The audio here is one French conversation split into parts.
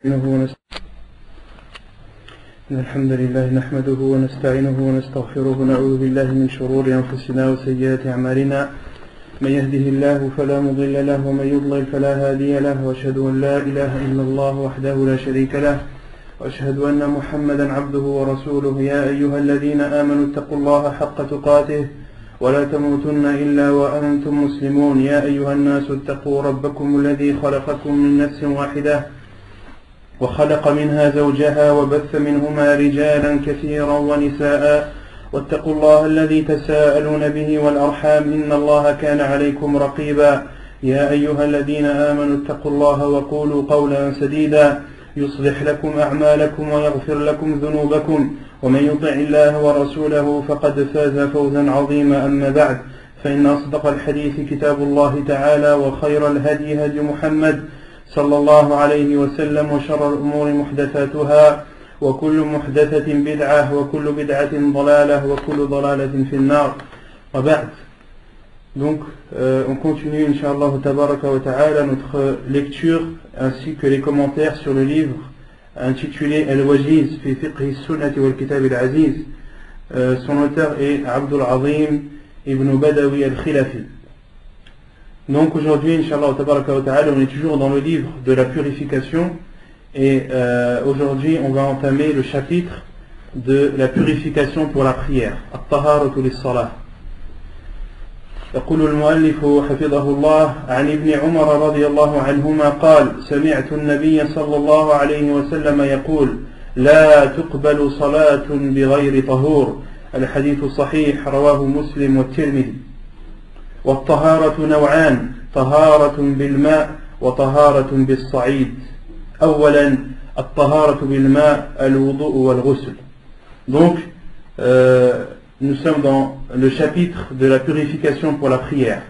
إن الحمد لله نحمده ونستعينه ونستغفره ونعوذ بالله من شرور أنفسنا وسيئات أعمالنا من يهده الله فلا مضل له ومن يضلل فلا هادي له وأشهد أن لا إله إلا الله وحده لا شريك له وأشهد أن محمدا عبده ورسوله يا أيها الذين آمنوا اتقوا الله حق تقاته ولا تموتن إلا وأنتم مسلمون يا أيها الناس اتقوا ربكم الذي خلقكم من نفس واحدة وخلق منها زوجها وبث منهما رجالا كثيرا ونساء واتقوا الله الذي تساءلون به والأرحام إن الله كان عليكم رقيبا يا أيها الذين آمنوا اتقوا الله وقولوا قولا سديدا يصلح لكم أعمالكم ويغفر لكم ذنوبكم ومن يطع الله ورسوله فقد فاز فوزا عظيما أما بعد فإن أصدق الحديث كتاب الله تعالى وخير الهدي هدي محمد صلى الله عليه وسلم وشر الأمور محدثاتها وكل محدثة بدعة وكل بدعة ضلالة وكل ضلالة في النار وبعد. Donc on continue Inch'Allah Tabaraka wa Ta'ala notre lecture ainsi que les commentaires sur le livre intitulé Al-Wajiz fi Fiqh Sunnati wal Kitab al-Aziz. Son auteur est Abdul Azim ibn Badawi al-Khilafi. Donc aujourd'hui, Inch'Allah Tabaraka wa Ta'ala, on est toujours dans le livre de la purification et aujourd'hui on va entamer le chapitre de la purification pour la prière. At-Taharatu lis-Salah. يقول المؤلف حفظه الله عن ابن عمر رضي الله عنهما قال سمعت النبي صلى الله عليه وسلم يقول لا تقبل صلاة بغير طهور. الحديث صحيح رواه مسلم والترمذي. والطهارة نوعان طهارة بالماء وطهارة بالصعيد. أولا الطهارة بالماء الوضوء والغسل. Donc nous sommes dans le chapitre de la purification pour la prière.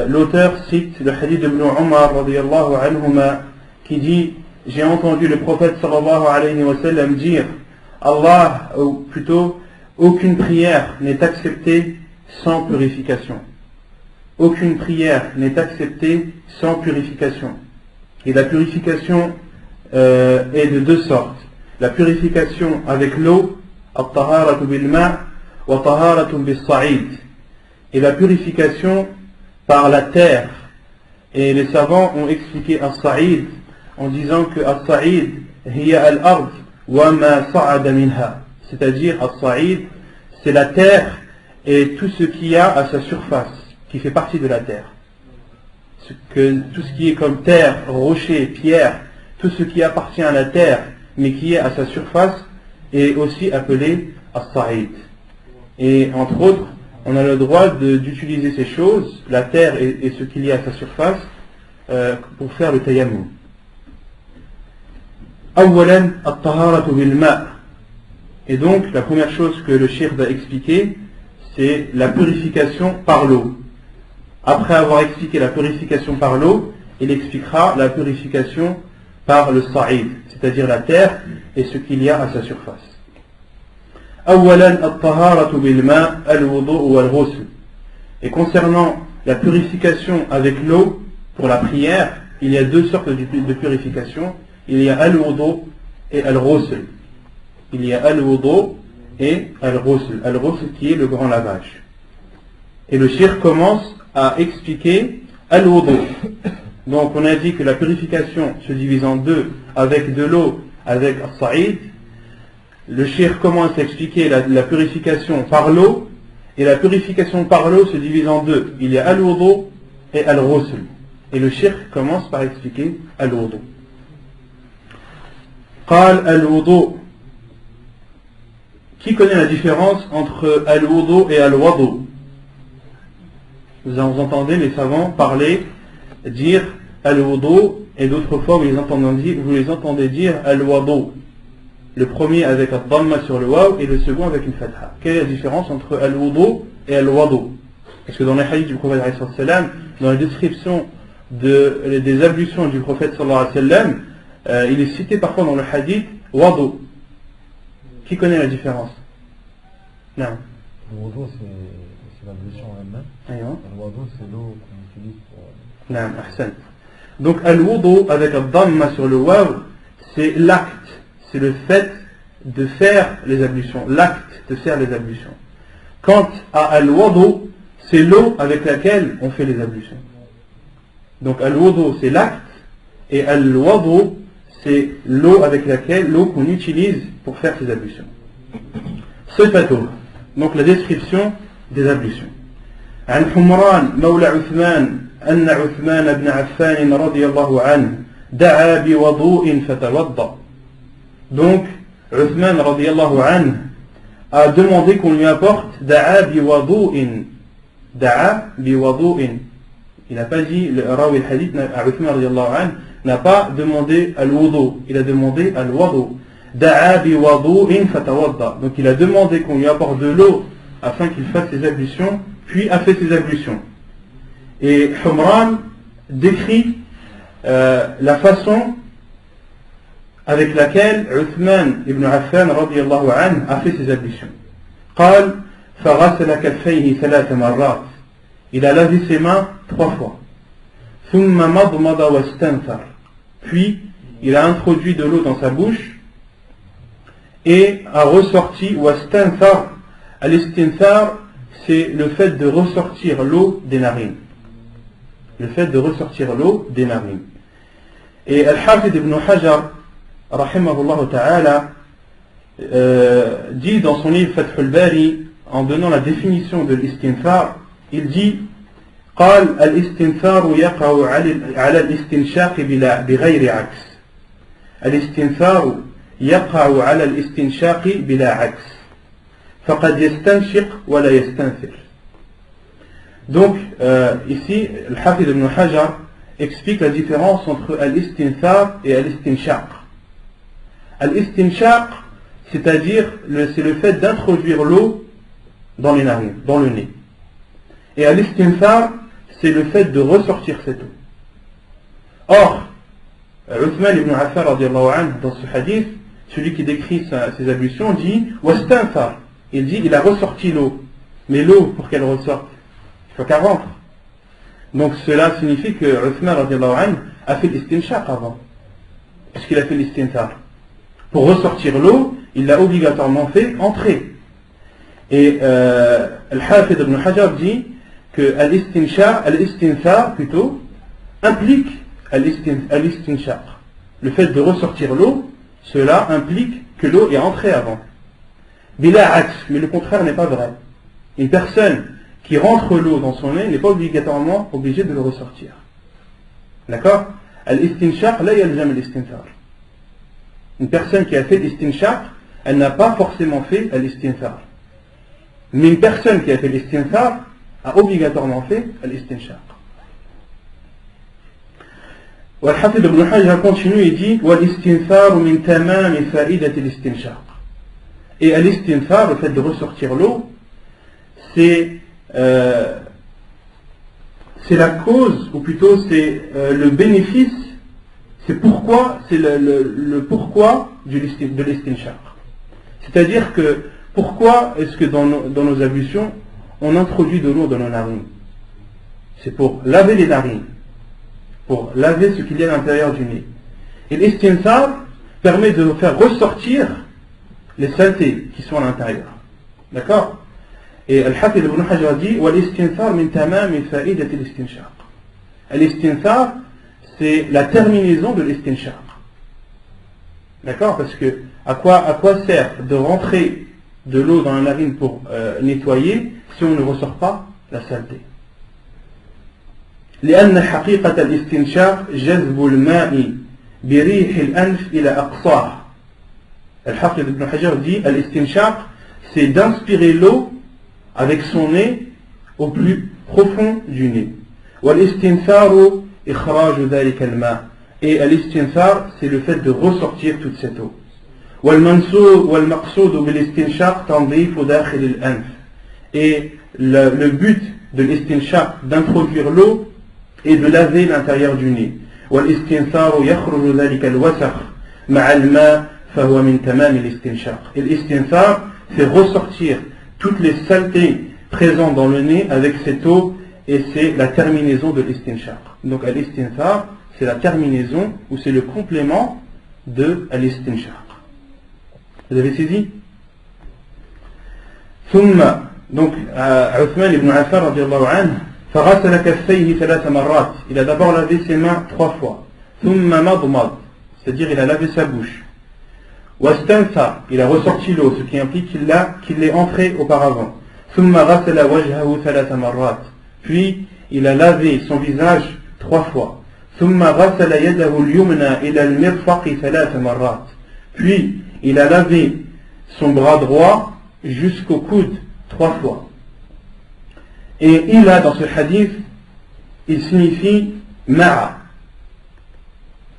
L'auteur cite le hadith d'Ibn Umar radiyallahu anhuma qui dit j'ai entendu le prophète sallallahu alayhi wa sallam dire Allah, ou plutôt aucune prière n'est acceptée sans purification. Aucune prière n'est acceptée sans purification. Et la purification est de deux sortes. La purification avec l'eau, at-taharatu bil-ma' wa taharatu bis-sa'id. Et la purification par la terre. Et les savants ont expliqué as-sa'id en disant que as-sa'id hiya al-ard wa ma sa'ada minha. C'est-à-dire as-sa'id, c'est la terre et tout ce qu'il y a à sa surface, qui fait partie de la terre. Tout ce qui est comme terre, rocher, pierre, tout ce qui appartient à la terre, mais qui est à sa surface, est aussi appelé as-sa'id. Et entre autres, on a le droit d'utiliser ces choses, la terre et ce qu'il y a à sa surface, pour faire le tayammum. Awwalan at-taharatu bil-ma'. Et donc, la première chose que le cheikh va expliquer, c'est la purification par l'eau. Après avoir expliqué la purification par l'eau, il expliquera la purification par le sa'id, c'est-à-dire la terre et ce qu'il y a à sa surface. Awwalan at-taharatu bil-ma' al-wudu' wal-ghusl. Et concernant la purification avec l'eau pour la prière, il y a deux sortes de purification. Il y a al-wudu' et al-ghusl. Il y a al-wudu' et al-ghusl. Al-ghusl qui est le grand lavage. Et le cheikh commence à expliquer al-wudu'. Donc on a dit que la purification se divise en deux, avec de l'eau, avec as-sa'id. Le cheikh commence à expliquer la purification par l'eau, et la purification par l'eau se divise en deux. Il y a al-wudu' et al-ghusl. Et le cheikh commence par expliquer al-wudu'. قال al-wudu'. Qui connaît la différence entre al-wudu et al-wadu? Vous entendez les savants parler, dire al-wudu, et d'autres fois vous les entendez dire al-wadu. Le premier avec un dhamma sur le waw et le second avec une fatha. Quelle est la différence entre al-wudu et al-wadu? Parce que dans les hadiths du prophète sallallahu alayhi wa sallam, dans la description des ablutions du prophète sallallahu alayhi wa sallam, il est cité parfois dans le hadith wadu. Qui connaît la différence? Non. Le wudu c'est l'ablution en elle-même. Aywa. Le wudu c'est l'eau qu'on utilise pour... Non, ahsan. Donc al-wudu avec un dhamma sur le waw, c'est l'acte, c'est le fait de faire les ablutions, l'acte de faire les ablutions. Quant à al-wudu, c'est l'eau avec laquelle on fait les ablutions. Donc al-wudu c'est l'acte et al-wudu c'est l'eau avec laquelle, l'eau qu'on utilise pour faire ces ablutions. Sifatuh, donc la description des ablutions. عن حمران مولى عثمان أن عثمان بن عفان رضي الله عنه دعا بوضوء فتوضأ. Donc Uthman radiyallahu anhu a demandé qu'on lui apporte da'a biwadu'in. Da'a biwadu'in. Il n'a pas dit, le rawi al-hadith, Uthman radiyallahu anhu n'a pas demandé al-wudu, il a demandé al-wudu. Da'a biwadu'in fatawadda. Donc il a demandé qu'on lui apporte de l'eau afin qu'il fasse ses ablutions, puis a fait ses ablutions. Et Humran décrit la façon avec laquelle Uthman ibn Affan radiyallahu anhu a fait ses ablutions. قال فغسل كفيه 3 مرات. Il a lavé ses mains 3 fois. ثم مضمض واستنثر. Puis il a introduit de l'eau dans sa bouche et a ressorti واستنثر. Al-istinthar, c'est le fait de ressortir l'eau des narines. Le fait de ressortir l'eau des narines. Et Al-Hafid ibn Hajar rahimahullah ta'ala dit dans son livre Fath al-Bari, en donnant la définition de l'istinthar, il dit قال الاستنثار يقع على الاستنشاق بغير عكس. الاستنثار يقع على الاستنشاق بلا عكس. فقد يستنشق ولا يستنثر. Donc ici le Hafid ibn Hajar explique la différence entre al-istinthar et al-istinshaq. Al-istinshaq, c'est-à-dire c'est le fait d'introduire l'eau dans les narines, dans le nez. Et al-istinthar, c'est le fait de ressortir cette eau. Or, Uthman ibn Affan radiyallahu anhu, dans ce hadith, celui qui décrit ses ablutions dit wastanthar. Il dit il a ressorti l'eau. Mais l'eau, pour qu'elle ressorte, il faut qu'elle rentre. Donc cela signifie que Uthman radiyallahu anhu a fait l'istinshaq avant. Puisqu'il a fait l'istinthar. Pour ressortir l'eau, il l'a obligatoirement fait entrer. Et Al-Hafid ibn Hajar dit que al-istinthar plutôt implique al-istinshaq. Le fait de ressortir l'eau, cela implique que l'eau est entrée avant. Bila aks, mais le contraire n'est pas vrai. Une personne qui rentre l'eau dans son nez n'est pas obligatoirement obligée de le ressortir. D'accord? Al-istinshaq, la yalzam al-istinthar. Une personne qui a fait l'istinshaq, elle n'a pas forcément fait l'istinthar. Mais une personne qui a fait l'istinthar a obligatoirement fait l'istinshaq. Al-Hafid ibn Hajar continue et dit وَالْإِسْتِنْثَارُ مِنْ تَمَامِ فَائِدَةِ الْإِسْتِنْشَاقِ. Et l'istinthar, le fait de ressortir l'eau, c'est la cause, ou plutôt c'est le bénéfice, c'est le pourquoi de l'istinshaq. C'est-à-dire que pourquoi est-ce que dans nos ablutions on introduit de l'eau dans nos narines? C'est pour laver les narines, pour laver ce qu'il y a à l'intérieur du nez. Et l'istinthar permet de faire ressortir les saletés qui sont à l'intérieur. D'accord? Et Al-Hafid ibn Hajar dit وَالْإِسْتِنْثَارُ مِنْ تَمَامِ فَائِدَةِ الْإِسْتِنْشَاقِ. L'istinthar, c'est la terminaison de l'istinshaq. D'accord? Parce que à quoi sert de rentrer de l'eau dans la narine pour nettoyer si on ne ressort pas la saleté? لأن حقيقة الاستنشاق جذب الماء بريح الأنف إلى أقصاه. Al-Hafid ibn Hajar dit al-istinshaq, c'est d'inspirer l'eau avec son nez au plus profond du nez. Wal-istintharu ikhraju dhalika al-ma'. Et al-istinthar, c'est le fait de ressortir toute cette eau. Wal-maqsoud bil-istinshaq tandifu dakhil al-anf. Et le but de l'istinshaq, d'introduire l'eau, est de laver l'intérieur du nez. Wal-istintharu yakhruju dhalika al-wasakh ma'a al-ma' fahuwa min tamam al-istinshaq. Et l'istinthar, c'est ressortir toutes les saletés présentes dans le nez avec cette eau, et c'est la terminaison de l'istinshaq. Donc l'istinthar, c'est la terminaison ou c'est le complément de al-istinshaq. Vous avez saisi? ثم donc Uthman ibn Affan radiallahu anhu فغسل كفيه 3 مرات. Il a d'abord lavé ses mains 3 fois. ثم مضمض, c'est-à-dire il a lavé sa bouche. واستنثر, il a ressorti l'eau, ce qui implique qu'il l'ait entré auparavant. ثم غسل وجهه 3 مرات. Puis il a lavé son visage 3 fois. ثم غسل يده اليمنى إلى المرفق 3 مرات. Puis il a lavé son bras droit jusqu'au coude 3 fois. Et il a dans ce hadith, il signifie ma'a.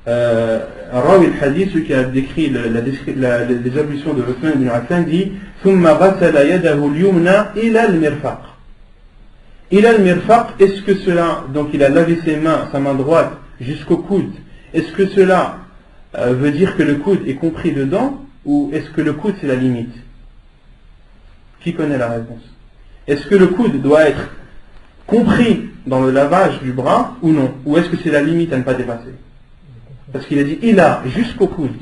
Rawi al-hadith, celui qui a décrit les ablutions de Uthman ibn Affan, dit ثم غسل يده اليمنى إلى المرفق. إلى المرفق, est-ce que cela, donc il a lavé ses mains, sa main droite jusqu'au coude, est-ce que cela veut dire que le coude est compris dedans, ou est-ce que le coude c'est la limite? Qui connaît la réponse? Est-ce que le coude doit être compris dans le lavage du bras ou non? Ou est-ce que c'est la limite à ne pas dépasser? Parce qu'il a dit il a jusqu'au coude.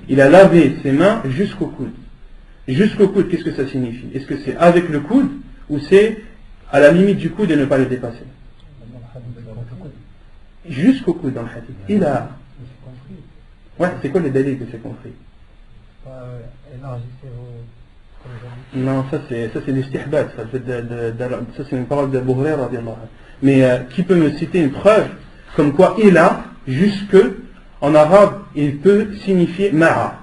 Il a lavé ses mains jusqu'au coude. Jusqu'au coude, qu'est-ce que ça signifie? Est-ce que c'est avec le coude ou c'est à la limite du coude et ne pas le dépasser? Jusqu'au coude dans le hadith. Il a. Ouais, c'est quoi les délais que c'est compris? Non, ça c'est l'istihbad, ça c'est une parole d'Abu Hurayra. Mais qui peut me citer une preuve comme quoi il a, jusque, en arabe, il peut signifier ma'a.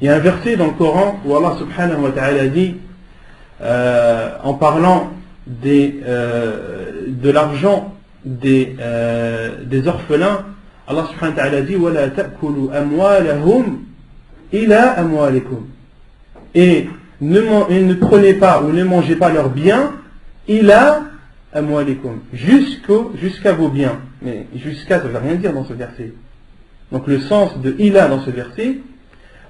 Il y a un verset dans le Coran où Allah subhanahu wa ta'ala dit, en parlant de l'argent des orphelins, Allah subhanahu wa ta'ala dit وَلَا تَأْكُلُوا أَمْوَالَهُمْ إِلَىٰ أَمْوَالِكُمْ. Et ne prenez pas ou ne mangez pas leurs biens, ila amwalikum, jusqu'à vos biens. Mais jusqu'à, ça ne veut rien dire dans ce verset. Donc le sens de ila dans ce verset,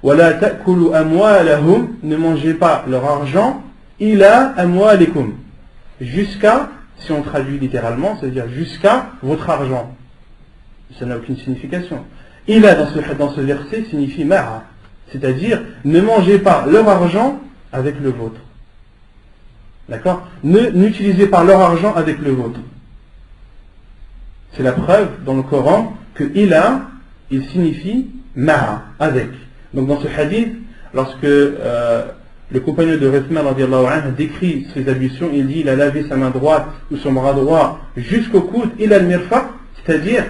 wala ta'kulu amwalahum, ne mangez pas leur argent, ila amwalikum, jusqu'à, si on traduit littéralement, c'est-à-dire jusqu'à votre argent. Ça n'a aucune signification. Ila dans ce verset signifie ma'a. C'est-à-dire, ne mangez pas leur argent avec le vôtre. D'accord? N'utilisez pas leur argent avec le vôtre. C'est la preuve dans le Coran que il signifie ma'a, avec. Donc dans ce hadith, lorsque le compagnon de Uthman radiallahu anhu décrit ses ablutions, il dit il a lavé sa main droite ou son bras droit jusqu'au coude, ila al-mirfaq, c'est-à-dire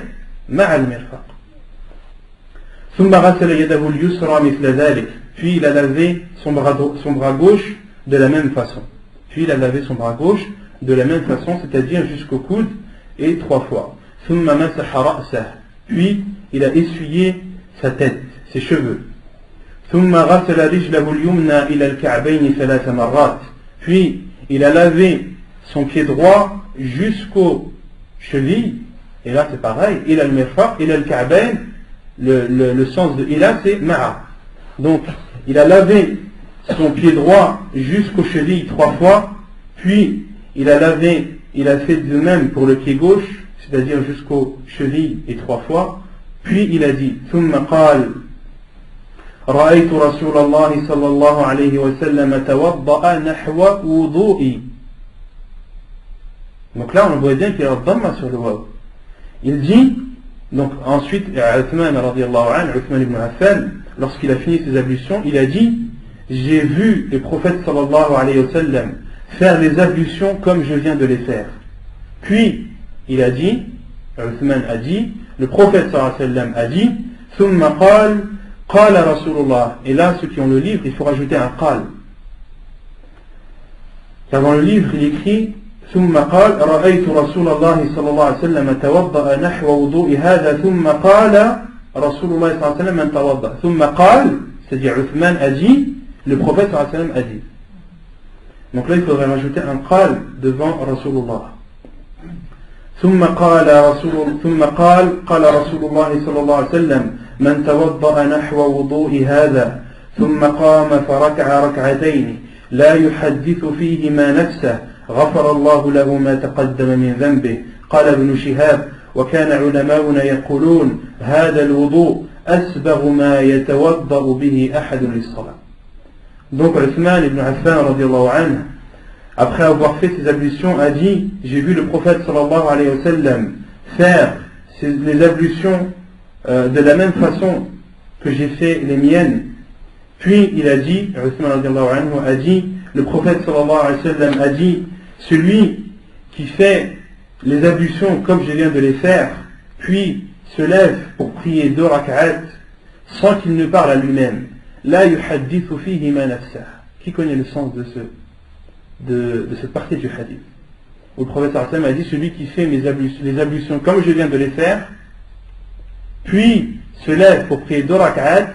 ma'a al-mirfaq. ثم غسل يده اليسرى مثل ذلك. Puis il a lavé son bras gauche de la même façon. Puis il a lavé son bras gauche de la même façon, c'est-à-dire jusqu'au coude et 3 fois. ثم مسح رأسه. Puis il a essuyé sa tête, ses cheveux. ثم غسل رجله اليمنى إلى الكعبين 3 مرات. Puis il a lavé son pied droit jusqu'aux chevilles. Et là c'est pareil. إلى المرفق إلى الكعبين. Le sens de ila c'est ma'a. Donc il a lavé son pied droit jusqu'aux chevilles 3 fois, puis il a fait de même pour le pied gauche, c'est-à-dire jusqu'aux chevilles et 3 fois, puis il a dit ثم قال رأيت رسول الله صلى الله عليه وسلم توضأ نحو وضوئي. Donc là on voit bien qu'il y a un dhamma sur le waw. Il dit donc ensuite, Uthman ibn Affan, lorsqu'il a fini ses ablutions, il a dit j'ai vu le prophète sallallahu alayhi wa sallam faire les ablutions comme je viens de les faire. Puis il a dit, Uthman a dit, le prophète sallallahu alayhi wa sallam a dit thumma qala Rasulullah. Et là ceux qui ont le livre, il faut rajouter un qal, car dans le livre il écrit ثم قال رأيت رسول الله صلى الله عليه وسلم توضأ نحو وضوء هذا ثم قال رسول الله صلى الله عليه وسلم من توضأ ثم قال, c'est-à-dire Uthman a dit, le prophète صلى الله عليه وسلم a dit. Donc là il faudrait rajouter un qal devant Rasulullah. ثم قال رسول الله صلى الله عليه وسلم من توضأ نحو وضوء هذا ثم قام فركع ركعتين لا يحدث فيهما نفسه غفر الله له ما تقدم من ذنبه. قال ابن شهاب وكان علماؤنا يقولون هذا الوضوء أسبغ ما يتوضأ به أحد للصلاة. Donc Uthman ibn Affan radiallahu anhu, après avoir fait ses ablutions, a dit: j'ai vu le prophète sallallahu alayhi wa sallam faire les ablutions de la même façon que j'ai fait les miennes. Puis il a dit, Uthman radiallahu anhu a dit, le prophète sallallahu alayhi wa sallam a dit: celui qui fait les ablutions comme je viens de les faire, puis se lève pour prier 2 rak'at sans qu'il ne parle à lui-même, la yuhaddithu fihi ma nafsah. Qui connaît le sens de cette partie du hadith? Où le prophète sallallahu alayhi wa sallam a dit: celui qui fait les ablutions comme je viens de les faire, puis se lève pour prier 2 rak'at,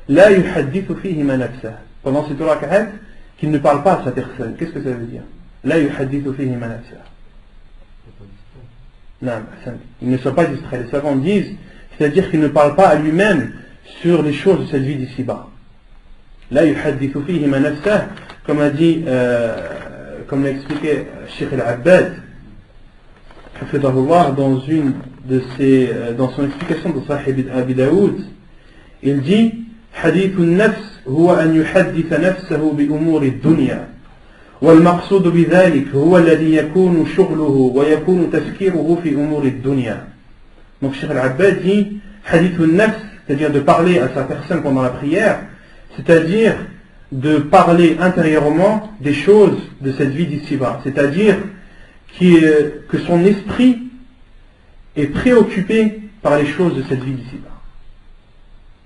la yuhaddithu fihi ma nafsah. Pendant ces 2 rak'at, qu'il ne parle pas à sa personne. Qu'est-ce que ça veut dire? La yuhaddithu fihi ma nafsah. Non, il ne soit pas distrait. Les savants disent, c'est-à-dire qu'il ne parle pas à lui-même sur les choses de cette vie d'ici-bas. La yuhaddithu fihi ma nafsah, comme a dit, comme l'a expliqué Cheikh Al-Abbad, dans son explication de Sahih Abi Daoud, il dit: حديث النفس هو أن يحدث نفسه بأمور الدنيا والمقصود بذلك هو الذي يكون شغله ويكون تفكيره في أمور الدنيا. Donc Cheikh Al-Abbad dit hadith al-nafs, c'est-à-dire de parler à sa personne pendant la prière, c'est-à-dire de parler intérieurement des choses de cette vie d'ici-bas, c'est-à-dire que son esprit est préoccupé par les choses de cette vie d'ici-bas.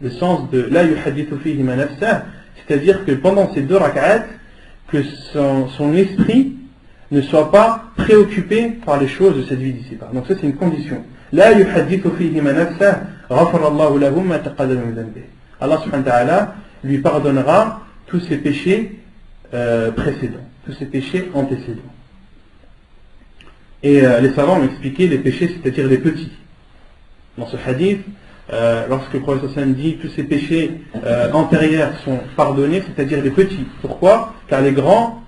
Le sens de la yuhadithu fihi ma nafsah, c'est-à-dire que pendant ces 2 rak'at, que son esprit ne soit pas préoccupé par les choses de cette vie d'ici-bas. Donc ça c'est une condition. La yuhadithu fihi ma nafsah, ghafarallahu lahum ma taqaddama min dhanbih. Allah subhanahu wa ta'ala lui pardonnera tous ses péchés précédents, tous ses péchés antécédents. Et les savants ont expliqué les péchés, c'est-à-dire les petits. Dans ce hadith, lorsque le prophète sallallahu alayhi wa sallam dit tous ces péchés antérieurs sont pardonnés, c'est-à-dire les petits. Pourquoi? Car les grands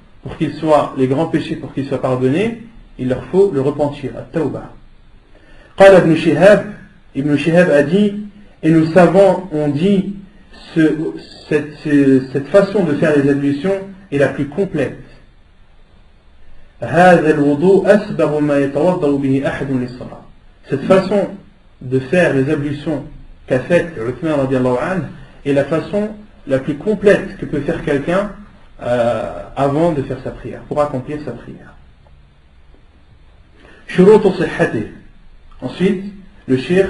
péchés pour qu'ils soient pardonnés, il leur faut le repentir, at-tawbah. Qala Ibn Shihab a dit, et nous savons, on dit, cette façon de faire les ablutions est la plus complète. Cette façon de faire les ablutions qu'a fait Uthman radiallahu anhu est la façon la plus complète que peut faire quelqu'un avant de faire sa prière, pour accomplir sa prière. Shurutu sihhati. Ensuite, le cheikh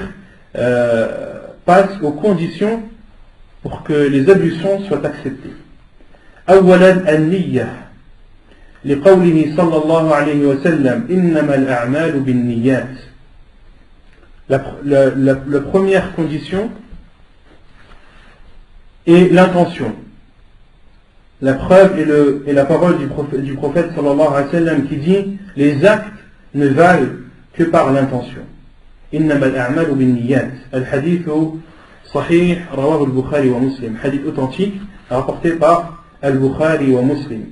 passe aux conditions pour que les ablutions soient acceptées. أولا النية لقوله صلى الله عليه وسلم إنما الأعمال بالنيات. La première condition est l'intention. La preuve est la parole du prophète sallallahu alayhi wa sallam qui dit: les actes ne valent que par l'intention. إنما الأعمال بالنيات. الحديث صحيح رواه البخاري ومسلم. Hadith authentique rapporté par البخاري ومسلم.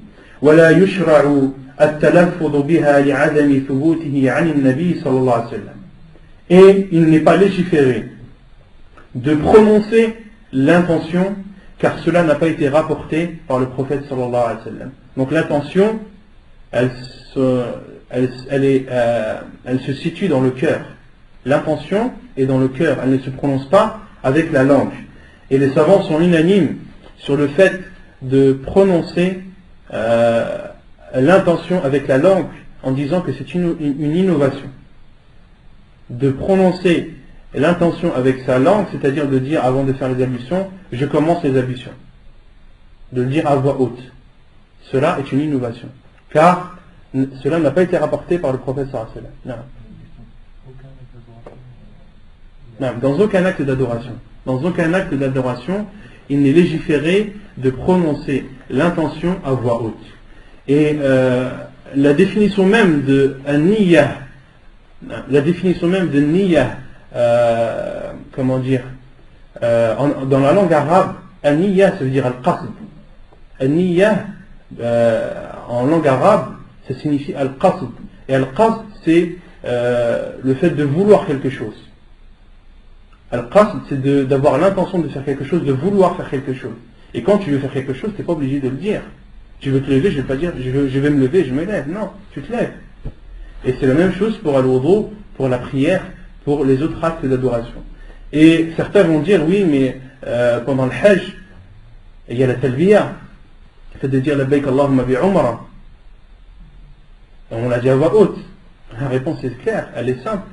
ولا يشرع التلفظ بها لعدم ثبوته عن النبي صلى الله عليه وسلم. Et il n'est pas légiféré de prononcer l'intention car cela n'a pas été rapporté par le prophète sallallahu alayhi wa sallam. Donc l'intention, elle se situe dans le cœur. L'intention est dans le cœur, elle ne se prononce pas avec la langue. Et les savants sont unanimes sur le fait de prononcer l'intention avec la langue en disant que c'est une innovation. De prononcer l'intention avec sa langue, c'est-à-dire de dire avant de faire les ablutions, je commence les ablutions. De le dire à voix haute. Cela est une innovation. Car cela n'a pas été rapporté par le prophète sallallahu alayhi wa sallam. Non, dans aucun acte d'adoration. Dans aucun acte d'adoration, il n'est légiféré de prononcer l'intention à voix haute. Et la définition même de niyya, comment dire, dans la langue arabe, niyya ça veut dire al-qasd. Niyya en langue arabe, ça signifie al-qasd. Et al-qasd, c'est le fait de vouloir quelque chose. Al-qasd, c'est d'avoir l'intention de faire quelque chose, de vouloir faire quelque chose. Et quand tu veux faire quelque chose, tu n'es pas obligé de le dire. Tu veux te lever, je ne vais pas dire je vais me lever, je me lève. Non, tu te lèves. Et c'est la même chose pour al-wudu, pour la prière, pour les autres actes d'adoration. Et certains vont dire oui, mais pendant le hajj, il y a la talbiya, le fait de dire labbaik Allahumma bi umrah. On l'a dit à voix haute. La réponse est claire, elle est simple.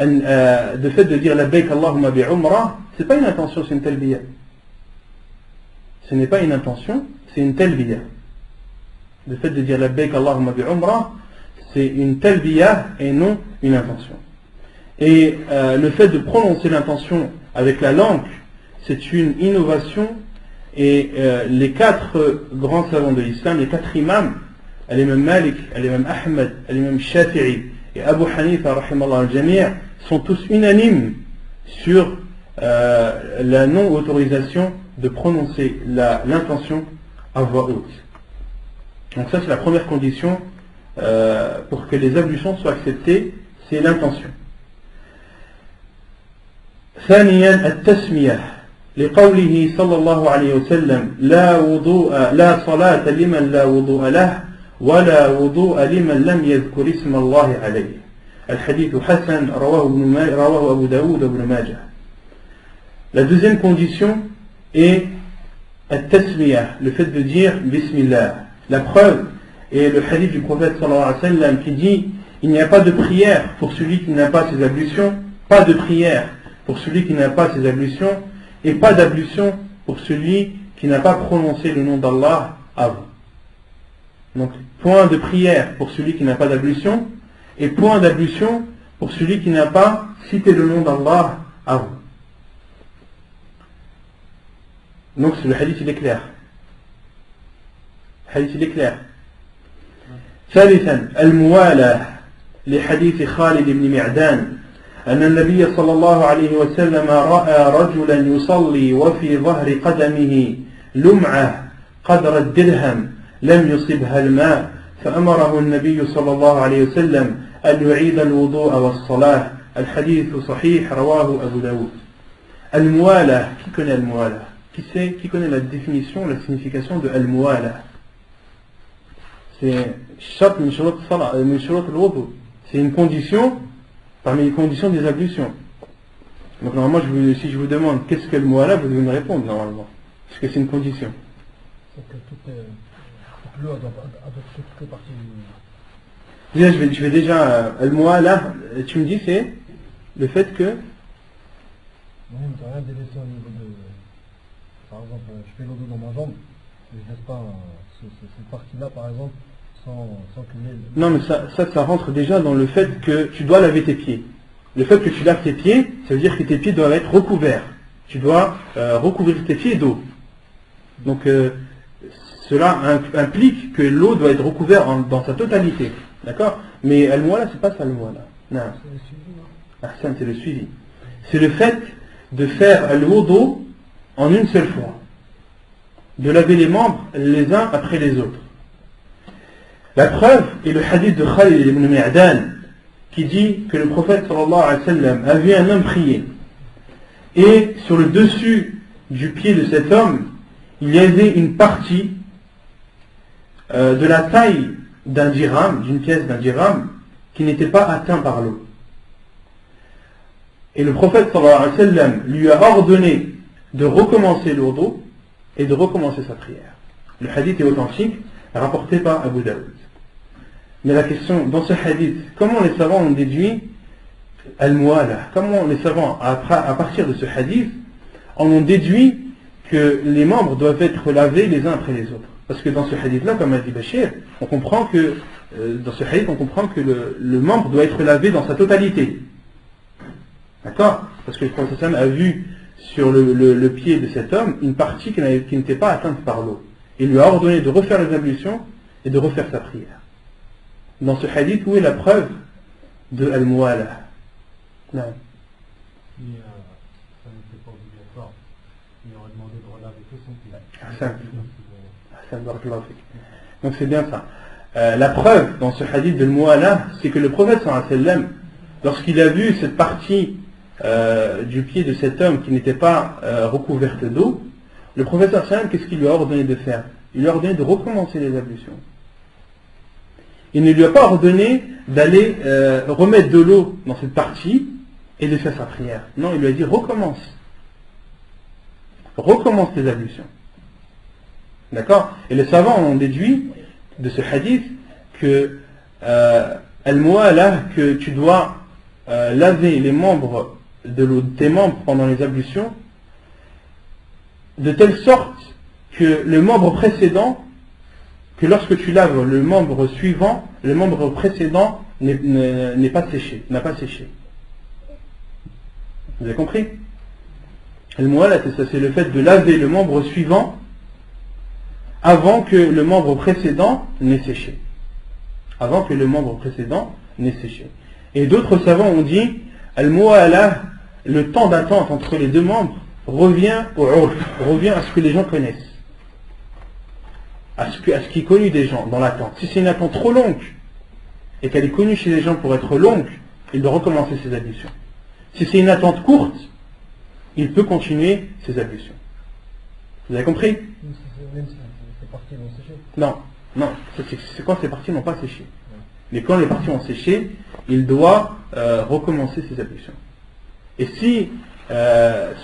Le fait de dire labbaik Allahumma bi umrah, c'est pas une intention, c'est une talbiya. Ce n'est pas une intention, c'est une talbiya. Le fait de dire labbaik Allahumma bi umrah, c'est une talbiya et non une intention. Et le fait de prononcer l'intention avec la langue, c'est une innovation. Et les 4 grands savants de l'islam, les 4 imams, l'imam Malik, l'imam Ahmed, l'imam Shafi'i et Abu Hanifa, rahimallahu al-jami', sont tous unanimes sur la non-autorisation de prononcer l'intention à voix haute. Donc ça, c'est la première condition pour que les ablutions soient acceptées, c'est l'intention. ثانيا التسمية لقوله صلى الله عليه وسلم لا صلاة لمن لا وضوء له ولا وضوء لمن لم يذكر اسم الله عليه. الحديث حسن رواه أبو داود وابن ماجه. La deuxième condition est التسمية, le fait de dire Bismillah. La preuve est le hadith du prophète sallallahu alayhi wa sallam qui dit il n'y a pas de prière pour celui qui n'a pas ses ablutions, pas de prière pour celui qui n'a pas ses ablutions, et pas d'ablution pour celui qui n'a pas prononcé le nom d'Allah avant. Donc, point de prière pour celui qui n'a pas d'ablution, et point d'ablution pour celui qui n'a pas cité le nom d'Allah avant. Donc, le hadith il est clair. Le hadith il est clair. ثالثا الموالاة لحديث خالد بن معدان أن النبي صلى الله عليه وسلم رأى رجلا يصلي وفي ظهر قدمه لمعة قدر الدرهم لم يصبها الماء فأمره النبي صلى الله عليه وسلم أن يعيد الوضوء والصلاة. الحديث صحيح رواه أبو داود. الموالاة, qui connaît الموالاة? Qui connaît la définition, la signification de الموالاة? C'est شرط من شروط الصلاة, من شروط الوضوء. C'est une condition parmi les conditions des ablutions. Donc normalement, si je vous demande qu'est-ce que le muwala, vous devez me répondre normalement. Parce que c'est une condition. L'eau adopte toutes les parties du... Déjà, je vais déjà... le muwala, tu me dis, c'est le fait que... Non, mais tu n'as rien délaissé au niveau de... Par exemple, je fais l'eau dans ma jambe, je ne laisse pas cette partie-là, par exemple, sans que les... Non, mais ça rentre déjà dans le fait que tu dois laver tes pieds. Le fait que tu laves tes pieds, ça veut dire que tes pieds doivent être recouverts. Tu dois recouvrir tes pieds d'eau. Donc, cela implique que l'eau doit être recouverte dans sa totalité. D'accord? Mais al-muwala, c'est pas ça al-muwala. Non. C'est le suivi, non? Ahsan, c'est le suivi. C'est le fait de faire al-wudu en une seule fois. De laver les membres les uns après les autres. La preuve est le hadith de Khalid ibn Mi'dan qui dit que le prophète sallallahu alayhi wa sallam a vu un homme prier. Et sur le dessus du pied de cet homme, il y avait une partie de la taille d'un dirham, d'une pièce d'un dirham, qui n'était pas atteint par l'eau. Et le prophète sallallahu alayhi wa sallam lui a ordonné de recommencer l'wudu et de recommencer sa prière. Le hadith est authentique, rapporté par Abu Daoud. Mais la question, dans ce hadith, comment les savants ont déduit al-muwala? Comment les savants, à partir de ce hadith, en ont déduit que les membres doivent être lavés les uns après les autres? Parce que dans ce hadith-là, comme a dit Bachir, on comprend que, dans ce hadith, on comprend que le membre doit être lavé dans sa totalité. D'accord? Parce que le prophète a vu sur le pied de cet homme une partie qui n'était pas atteinte par l'eau. Il lui a ordonné de refaire les ablutions et de refaire sa prière. Dans ce hadith, où est la preuve de al-muwala? Non. Si ça n'était pas obligatoire, il aurait demandé de relaver que son pied. Donc c'est bien ça. La preuve dans ce hadith de al-muwala, c'est que le prophète sallallahu alayhi wa sallam lorsqu'il a vu cette partie du pied de cet homme qui n'était pas recouverte d'eau, le prophète sallallahu alayhi wa sallam, qu'est-ce qu'il lui a ordonné de faire? Il lui a ordonné de recommencer les ablutions. Il ne lui a pas ordonné d'aller remettre de l'eau dans cette partie et de faire sa prière. Non, il lui a dit recommence. Recommence tes ablutions. D'accord? Et les savants ont déduit de ce hadith que al-mu'ala, que tu dois laver les membres de tes membres pendant les ablutions, de telle sorte que le membre précédent, que lorsque tu laves le membre suivant, le membre précédent n'est pas séché, n'a pas séché. Vous avez compris? Al-mu'ala, c'est ça, c'est le fait de laver le membre suivant avant que le membre précédent n'ait séché. Avant que le membre précédent n'ait séché. Et d'autres savants ont dit, al-mu'ala, le temps d'attente entre les deux membres revient au urf, revient à ce que les gens connaissent, à ce qui est connu des gens dans l'attente. Si c'est une attente trop longue et qu'elle est connue chez les gens pour être longue, il doit recommencer ses ablutions. Si c'est une attente courte, il peut continuer ses ablutions. Vous avez compris? Même si ces parties vont sécher. Non, non. C'est quand ces parties n'ont pas séché. Mais quand les parties ont séché, il doit recommencer ses ablutions. Et si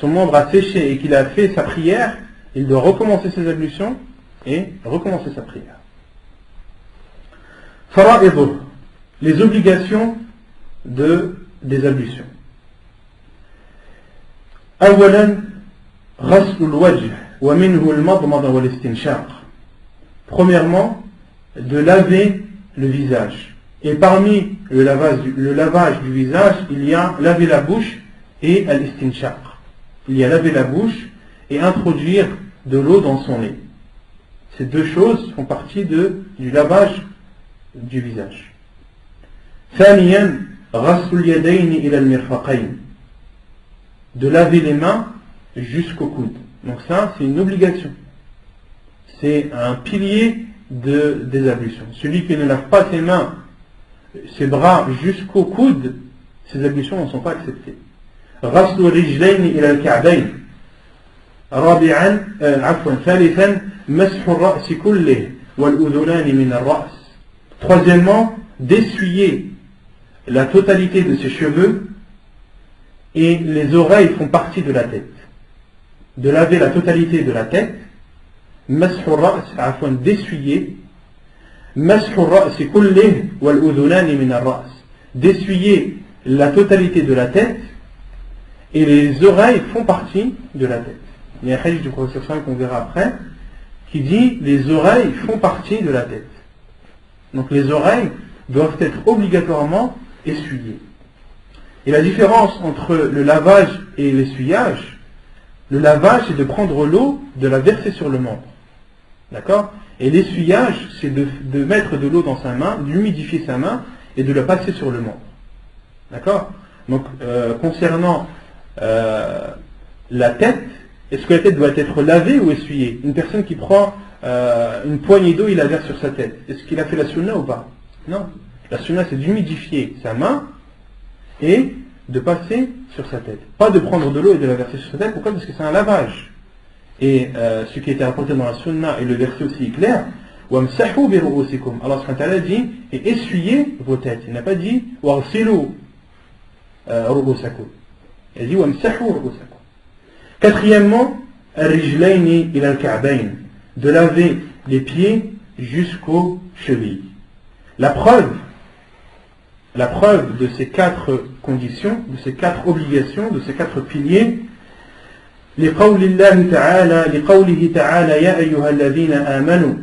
son membre a séché et qu'il a fait sa prière, il doit recommencer ses ablutions et recommencer sa prière. Fara'idh, les obligations des ablutions. أولا غسل الوجه ومنه المضمضة والاستنشاق. Premièrement, de laver le visage. Et parmi le lavage du visage, il y a laver la bouche et al-istinshaq. Il y a laver la bouche et introduire de l'eau dans son nez. Ces deux choses font partie du lavage du visage. ثانيا غسل اليدين إلى المرفقين. De laver les mains jusqu'au coude. Donc ça, c'est une obligation. C'est un pilier des ablutions. Celui qui ne lave pas ses mains, ses bras jusqu'au coude, ses ablutions ne sont pas acceptées. غسل الرجلين إلى الكعبين. ثالثا مسح الرأس كله والأذنان من الرأس. Troisièmement, d'essuyer la totalité de ses cheveux, et les oreilles font partie de la tête. De laver la totalité de la tête, مسح الرأس, afin d'essuyer, مسح الرأس كله والأذنان من الرأس, d'essuyer la totalité de la tête, et les oreilles font partie de la tête. Il y a un hadith du professeur Sallam qu'on verra après, qui dit les oreilles font partie de la tête. Donc les oreilles doivent être obligatoirement essuyées. Et la différence entre le lavage et l'essuyage, le lavage c'est de prendre l'eau, de la verser sur le membre. D'accord? Et l'essuyage c'est de mettre de l'eau dans sa main, d'humidifier sa main et de la passer sur le membre. D'accord? Donc concernant la tête, est-ce que la tête doit être lavée ou essuyée? Une personne qui prend une poignée d'eau, il la verse sur sa tête. Est-ce qu'il a fait la sunna ou pas? Non. La sunna c'est d'humidifier sa main et de passer sur sa tête. Pas de prendre de l'eau et de la verser sur sa tête. Pourquoi? Parce que c'est un lavage. Et ce qui a été rapporté dans la sunna et le verset aussi est clair. وَامْسَحُوا بِرُؤُوسِكُمْ. Allah subhanahu wa ta'ala dit et essuyez vos têtes. Il n'a pas dit وَاغْسِلُوا رُؤُوسَكُمْ. Il a dit وَامْسَحُوا رُؤُوسَكُمْ. Quatrièmement, الرِّجْلَيْنِ إِلَى الْكَعْبَيْنِ. De laver les pieds jusqu'aux chevilles. La preuve de ces quatre conditions, de ces quatre obligations, de ces quatre piliers, لقوله تعالى يا أيها الذين آمنوا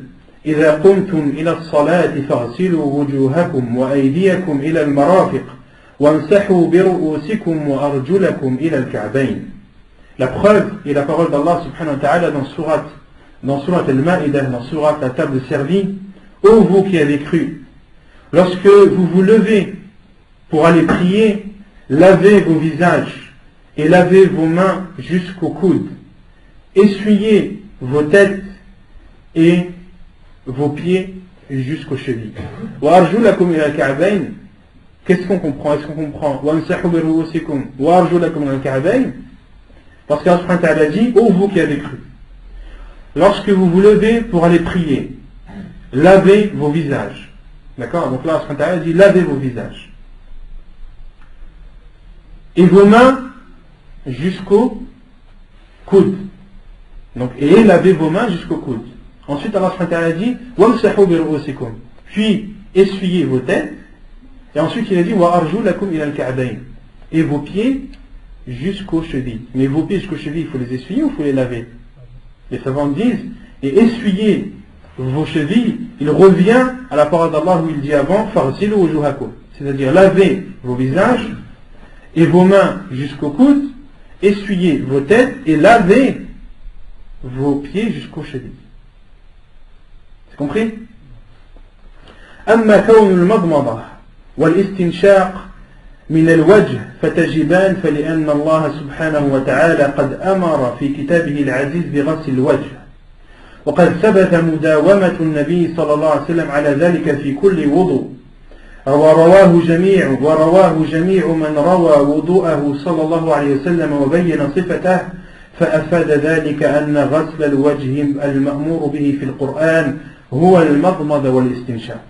إذا قمتم إلى الصلاة فاغسلوا وجوهكم وأيديكم إلى المرافق وامسحوا برؤوسكم وأرجلكم إلى الكعبين. La preuve est la parole d'Allah subhanahu wa ta'ala dans surat al-Ma'idah, dans surat la table servie. Ô vous qui avez cru, lorsque vous vous levez pour aller prier, lavez vos visages et lavez vos mains jusqu'au coude. Essuyez vos têtes et vos pieds jusqu'aux chevilles. وَأَرْجُلَكُمْ إِلَى الْكَعْبَيْنِ. qu'est-ce qu'on comprend? Est-ce qu'on comprend وَامْسَحُوا بِرُؤُوسِكُمْ وَأَرْجُلَكُمْ إِلَى الْكَعْبَيْنِ? Parce qu'Allah subhanahu wa ta'ala dit, ô vous qui avez cru, lorsque vous vous levez pour aller prier, lavez vos visages. D'accord? Donc là, Allah subhanahu wa ta'ala dit, lavez vos visages. Et vos mains jusqu'au coude. Donc, et lavez vos mains jusqu'au coude. Ensuite, Allah subhanahu wa ta'ala dit, وَامْسَحُوا بِرُؤُوسِكُمْ. Puis, essuyez vos têtes. Et ensuite, il a dit, وَأَرْجُلَكُمْ إِلَى الْكَعْبَيْنِ. Et vos pieds jusqu'aux chevilles. Mais vos pieds jusqu'aux chevilles, il faut les essuyer ou il faut les laver? Les savants disent, et essuyer vos chevilles, il revient à la parole d'Allah où il dit avant, فَغْسِلُوا وُجُوهَكُمْ. C'est-à-dire, lavez vos visages et vos mains jusqu'au coude, essuyez vos têtes et lavez vos pieds jusqu'aux chevilles. C'est compris? أما كون المضمضة والاستنشاق من الوجه فتجبان فلأن الله سبحانه وتعالى قد أمر في كتابه العزيز بغسل الوجه وقد ثبت مداومة النبي صلى الله عليه وسلم على ذلك في كل وضوء ورواه جميع من روى وضوءه صلى الله عليه وسلم وبين صفته فأفاد ذلك أن غسل الوجه المأمور به في القرآن هو المضمضة والاستنشاق.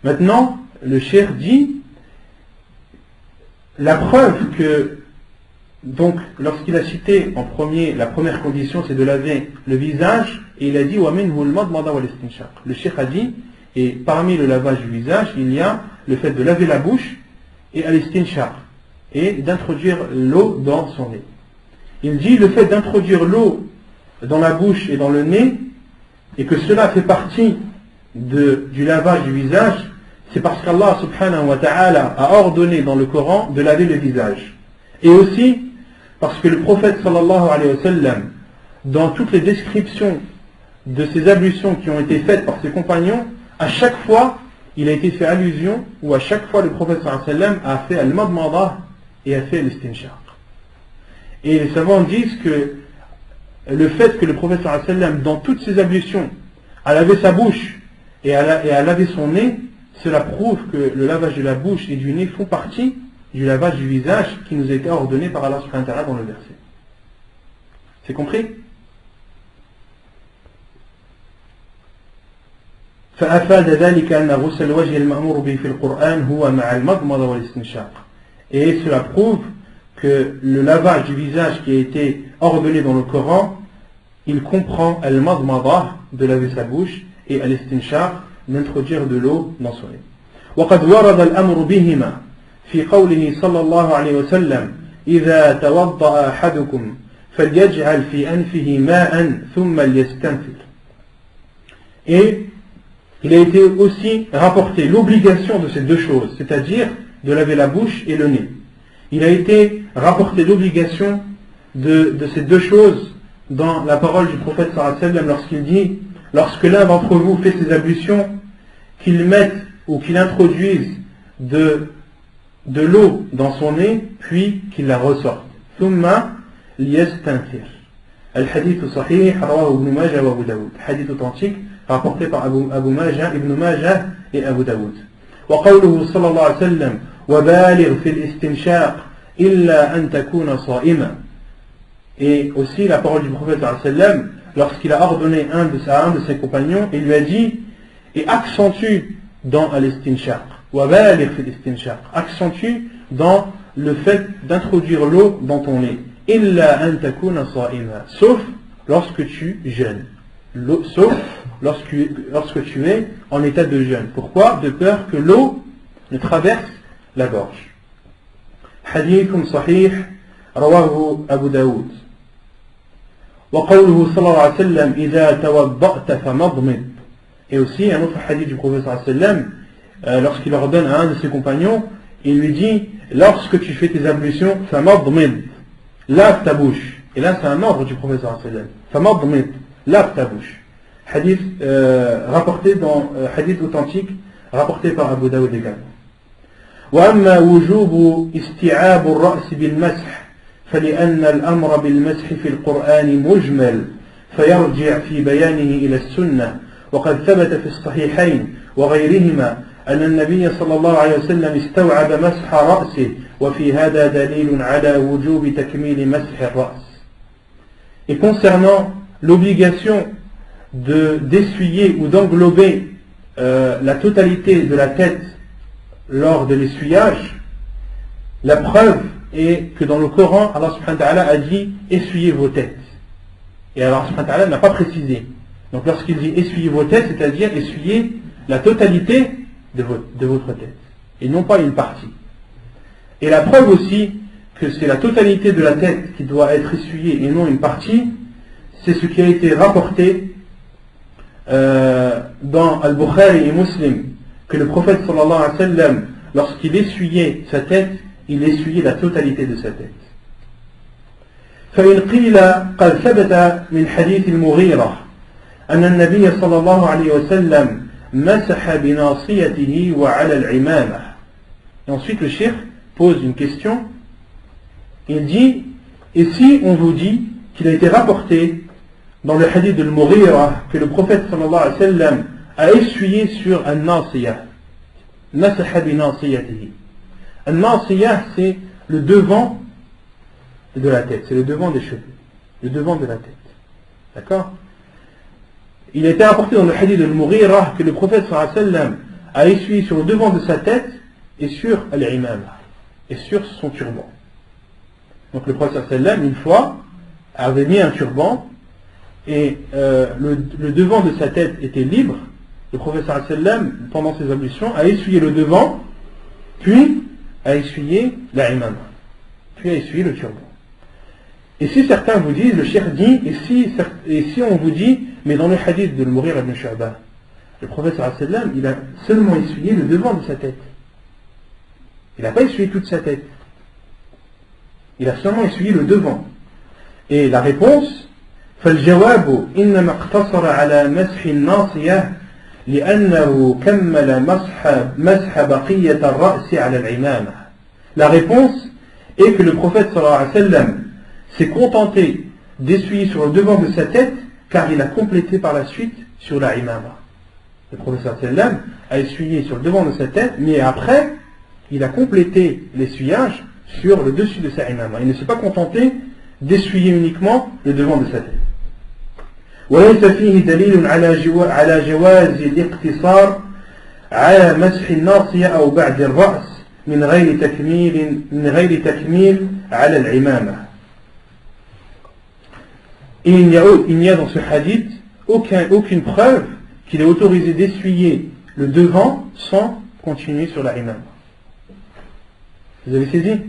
Maintenant, le cheikh dit la preuve que, donc, lorsqu'il a cité en premier, la première condition c'est de laver le visage, et il a dit وَمِنْهُ الْمَضْمَضَ وَالْإِسْتِنْشَاقِ. Le cheikh a dit, et parmi le lavage du visage, il y a le fait de laver la bouche et al-istinshaq, et d'introduire l'eau dans son nez. Il dit le fait d'introduire l'eau dans la bouche et dans le nez, et que cela fait partie du lavage du visage, c'est parce qu'Allah subhanahu wa ta'ala a ordonné dans le Coran de laver le visage. Et aussi parce que le prophète sallallahu alayhi wa sallam, dans toutes les descriptions de ces ablutions qui ont été faites par ses compagnons, à chaque fois il a été fait allusion, ou à chaque fois le prophète sallallahu alayhi wa sallam a fait al-madmada et a fait l'istinshaq. Et les savants disent que le fait que le prophète sallallahu alayhi wa sallam, dans toutes ses ablutions, a lavé sa bouche et a lavé son nez, cela prouve que le lavage de la bouche et du nez font partie du lavage du visage qui nous a été ordonné par Allah subhanahu wa ta'ala dans le verset. C'est compris? فأفاد ذلك أن غسل الوجه المأمور به في القرآن هو مع المضمضة والاستنشاق. Et cela prouve que le lavage du visage qui a été ordonné dans le Coran, il comprend al-madmada, de laver sa bouche, et al-istinshaq, d'introduire de l'eau dans son nez. وقد ورد الأمر بهما في قوله صلى الله عليه وسلم إذا توضأ أحدكم فليجعل في أنفه ماء ثم ليستنثر. Et il a été aussi rapporté l'obligation de ces deux choses, c'est-à-dire de laver la bouche et le nez. Il a été rapporté l'obligation de ces deux choses dans la parole du prophète sallallahu alayhi wa sallam lorsqu'il dit, lorsque l'un d'entre vous fait ses ablutions, qu'il mette ou qu'il introduise de l'eau dans son nez, puis qu'il la ressorte. Thumma liyastanthir. Al-hadith sahih, rawahu Ibn Majah wa Abu Daoud. Hadith authentique, rapporté par Abu Majah, Ibn Majah et Abu Daoud. Wa qawluhu sallallahu alayhi wa sallam, wa baligh fil istinshaq illa an takuna sa'ima. Et aussi la parole du prophète sallallahu alayhi wa sallam, lorsqu'il a ordonné à un de ses compagnons, il lui a dit, et accentue dans l'istinshaq, wa baligh fil istinshaq, accentue dans le fait d'introduire l'eau dans ton nez, illa an takuna sa'ima, sauf lorsque tu jeûnes, sauf lorsque tu es en état de jeûne. Pourquoi? De peur que l'eau ne traverse la gorge. Hadith sahih, rawahu Abu Daoud. وقوله صلى الله عليه وسلم إذا توضأت فمضمض. Et aussi un autre hadith du prophète sallallahu alayhi wa sallam, lorsqu'il ordonne à un de ses compagnons, il lui dit, lorsque tu fais tes ablutions, famadmid, lave ta bouche. Et là c'est un ordre du prophète sallallahu alayhi wa sallam, famadmid, lave ta bouche. Hadith rapporté dans hadith authentique, rapporté par Abu Daoud également. وأما وجوب استيعاب الرأس بالمسح فلأن الأمر بالمسح في القرآن مجمل فيرجع في بيانه إلى السنة وقد ثبت في الصحيحين وغيرهما أن النبي صلى الله عليه وسلم استوعب مسح رأسه وفي هذا دليل على وجوب تكميل مسح الرأس. Et concernant l'obligation d'essuyer ou d'englober la totalité de la tête lors de l'essuyage, la preuve est que dans le Coran, Allah subhanahu wa ta'ala a dit essuyez vos têtes. Et Allah subhanahu wa ta'ala n'a pas précisé. Donc lorsqu'il dit essuyez vos têtes, c'est-à-dire essuyez la totalité de votre tête, et non pas une partie. Et la preuve aussi que c'est la totalité de la tête qui doit être essuyée et non une partie, c'est ce qui a été rapporté dans Al-Bukhari et Muslim, que le prophète sallallahu alayhi wa sallam, lorsqu'il essuyait sa tête, il essuyait la totalité de sa tête. فإن قيل قد ثبت من حديث المغيرة أن النبي صلى الله عليه وسلم مسح بناصيته وعلى العمامة. Et ensuite le cheikh pose une question. Il dit, et si on vous dit qu'il a été rapporté dans le hadith de Al-Mughira que le prophète sallallahu alayhi wa sallam a essuyé sur An-Nasiyah, masaha bi nasiyatihi. An-Nasiyah, c'est le devant de la tête, c'est le devant des cheveux, le devant de la tête. D'accord? Il a été rapporté dans le hadith de Al-Mughira que le prophète sallallahu alayhi wa sallam a essuyé sur le devant de sa tête et sur Al-Imam, et sur son turban. Donc le prophète sallallahu alayhi wa sallam, une fois, avait mis un turban et le devant de sa tête était libre. Le prophète sallallahu alayhi wa sallam, pendant ses ablutions, a essuyé le devant, puis a essuyé l'imam, puis a essuyé le turban. Et si certains vous disent, le cheikh dit, et si on vous dit, mais dans le hadith de Al-Mughira ibn Shu'bah, le prophète sallallahu alayhi wa sallam, il a seulement essuyé le devant de sa tête. Il n'a pas essuyé toute sa tête. Il a seulement essuyé le devant. Et la réponse, فالجواب إنما اقتصر على مسح الناصية لأنه كمل مسح بقية الرأس على العمامة. La réponse est que le prophète sallallahu alayhi wa sallam s'est contenté d'essuyer sur le devant de sa tête car il a complété par la suite sur la imama. Le prophète sallallahu alayhi wa sallam a essuyé sur le devant de sa tête, mais après il a complété l'essuyage sur le dessus de sa imama. Il ne s'est pas contenté d'essuyer uniquement le devant de sa tête. وليس فيه دليل على جواز الاقتصار على مسح الناصية أو بعد الرأس من غير تكميل على العمامة. Et il n'y a dans ce hadith aucune preuve qu'il est autorisé d'essuyer le devant sans continuer sur la imama. Vous avez saisi?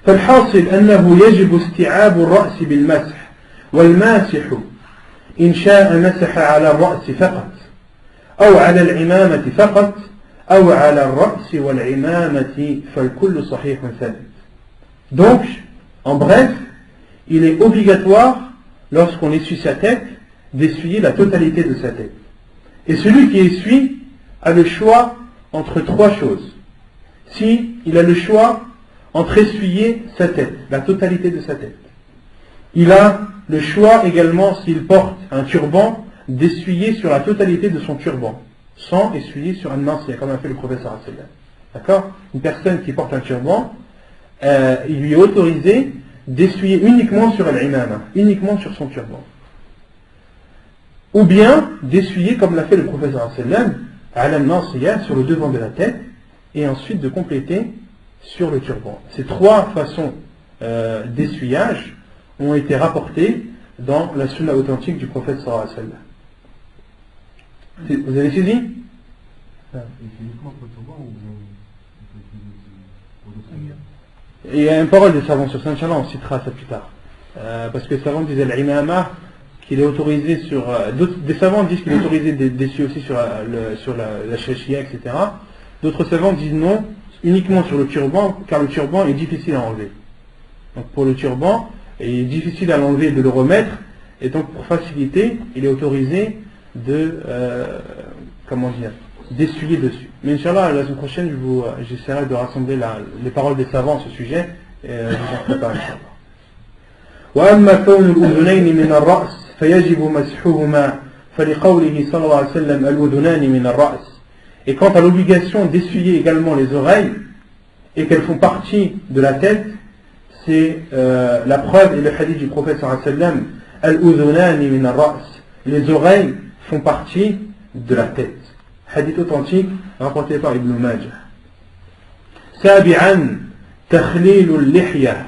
فالحاصل أنه يجب استيعاب الرأس بالمسح والماسح إن شاء مسح على الرأس فقط أو على العمامة فقط أو على الرأس والعمامة فالكل صحيح ثابت. Donc, en bref, il est obligatoire, lorsqu'on essuie sa tête, d'essuyer la totalité de sa tête. Et celui qui essuie a le choix entre trois choses. Si il a le choix entre essuyer sa tête, la totalité de sa tête. Il a le choix également, s'il porte un turban, d'essuyer sur la totalité de son turban, sans essuyer sur un nasiya, comme a fait le prophète sallallahu alayhi wa sallam. D'accord? Une personne qui porte un turban, il lui est autorisé d'essuyer uniquement sur l'imama, uniquement sur son turban. Ou bien d'essuyer, comme l'a fait le prophète sallallahu alayhi wa sallam, ala nasiya, sur le devant de la tête, et ensuite de compléter sur le turban. Ces trois façons d'essuyage ont été rapportées dans la sunna authentique du prophète sallallahu alayhi wa sallam. Vous avez saisi? Il y a une parole des savants sur ça, Inch'Allah, on citera ça plus tard. Parce que les savants disaient l'imama, qu'il est autorisé sur... des savants disent qu'il est autorisé d'essuyer aussi sur la shashia, etc. D'autres savants disent non, uniquement sur le turban, car le turban est difficile à enlever. Donc pour le turban, il est difficile à l'enlever et de le remettre, et donc pour faciliter, il est autorisé d'essuyer dessus. Mais Inch'Allah, la semaine prochaine, j'essaierai de rassembler les paroles des savants à ce sujet, et je vous en prépare, Inch'Allah. وأما كون الأذنين من الرأس فيجب مسحهما فلقوله صلى الله عليه وسلم الأذنان من الرأس. Et quant à l'obligation d'essuyer également les oreilles, et qu'elles font partie de la tête, c'est la preuve et le hadith du prophète sallallahu alayhi wa sallam, al-udhunani min ar-ra's, les oreilles font partie de la tête. Hadith authentique rapporté par Ibn Majah. سابعا تخليل اللحية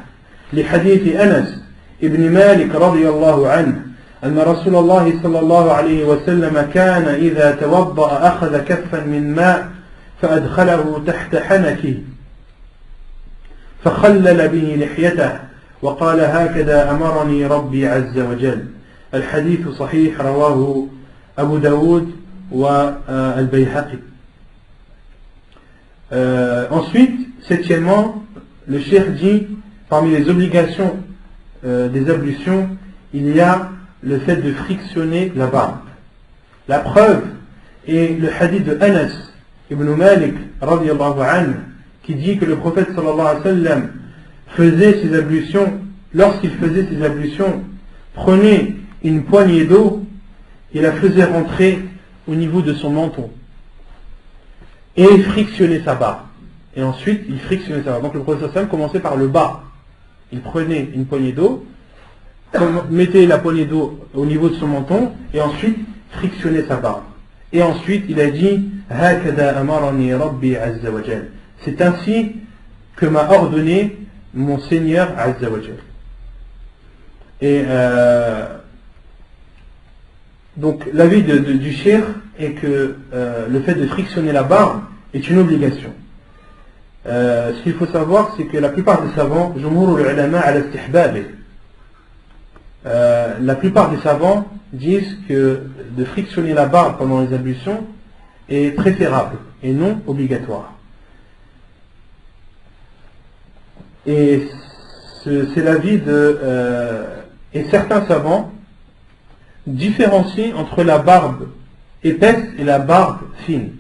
لحديث أنس ابن مالك رضي الله عنه أن رسول الله صلى الله عليه وسلم كان إذا توضأ أخذ كفا من ماء فأدخله تحت حنكه فخلل به لحيته وقال هكذا أمرني ربي عز وجل. الحديث صحيح رواه أبو داود والبيهقي. Ensuite, septièmement, le cheikh dit, parmi les obligations des ablutions, il y a le fait de frictionner la barbe. La preuve est le hadith de Anas ibn Malik radiyallahu anhu, qui dit que le prophète sallallahu alayhi wa sallam faisait ses ablutions, lorsqu'il faisait ses ablutions, prenait une poignée d'eau et la faisait rentrer au niveau de son menton et frictionnait sa barbe. Et ensuite, il frictionnait sa barbe. Donc le prophète sallallahu alayhi wa sallam commençait par le bas. Il prenait une poignée d'eau, mettait la poignée d'eau au niveau de son menton et ensuite frictionnait sa barbe. Et ensuite, il a dit هَكَذَا أَمَرَنِي رَبِّي عَزَّ وَجَلَّ. C'est ainsi que m'a ordonné mon Seigneur Azza wa Jal. Et donc l'avis du cheikh est que le fait de frictionner la barbe est une obligation. Ce qu'il faut savoir, c'est que la plupart des savants, jumhur al-ulama ala istihbab, la plupart des savants disent que de frictionner la barbe pendant les ablutions est préférable et non obligatoire. Et c'est l'avis de... et certains savants différencient entre la barbe épaisse et la barbe fine.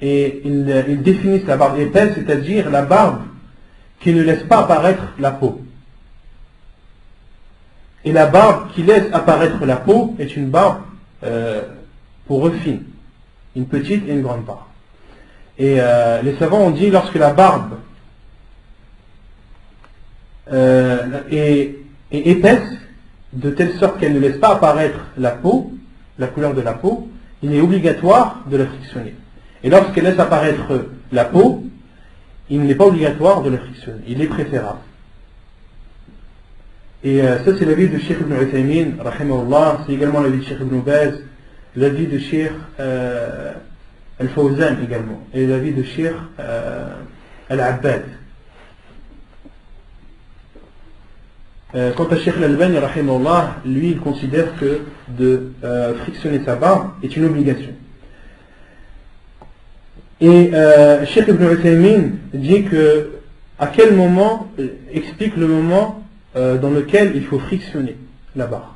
Et ils définissent la barbe épaisse, c'est-à-dire la barbe qui ne laisse pas apparaître la peau. Et la barbe qui laisse apparaître la peau est une barbe pour eux fine, une petite et une grande barbe. Et les savants ont dit lorsque la barbe est épaisse, de telle sorte qu'elle ne laisse pas apparaître la peau, la couleur de la peau, il est obligatoire de la frictionner. Et lorsqu'elle laisse apparaître la peau, il n'est pas obligatoire de la frictionner, il est préférable. Et ça c'est l'avis de Cheikh Ibn Uthaymin, rahimahullah, c'est également l'avis de Cheikh Ibn Baz, l'avis de Cheikh Al-Fawzan également, et l'avis de Cheikh Al-Abbad. Quant à Cheikh Al-Albani, rahimahullah, lui il considère que de frictionner sa barbe est une obligation. Et Cheikh Ibn Uthaymin dit que à quel moment, explique le moment dans lequel il faut frictionner la barbe.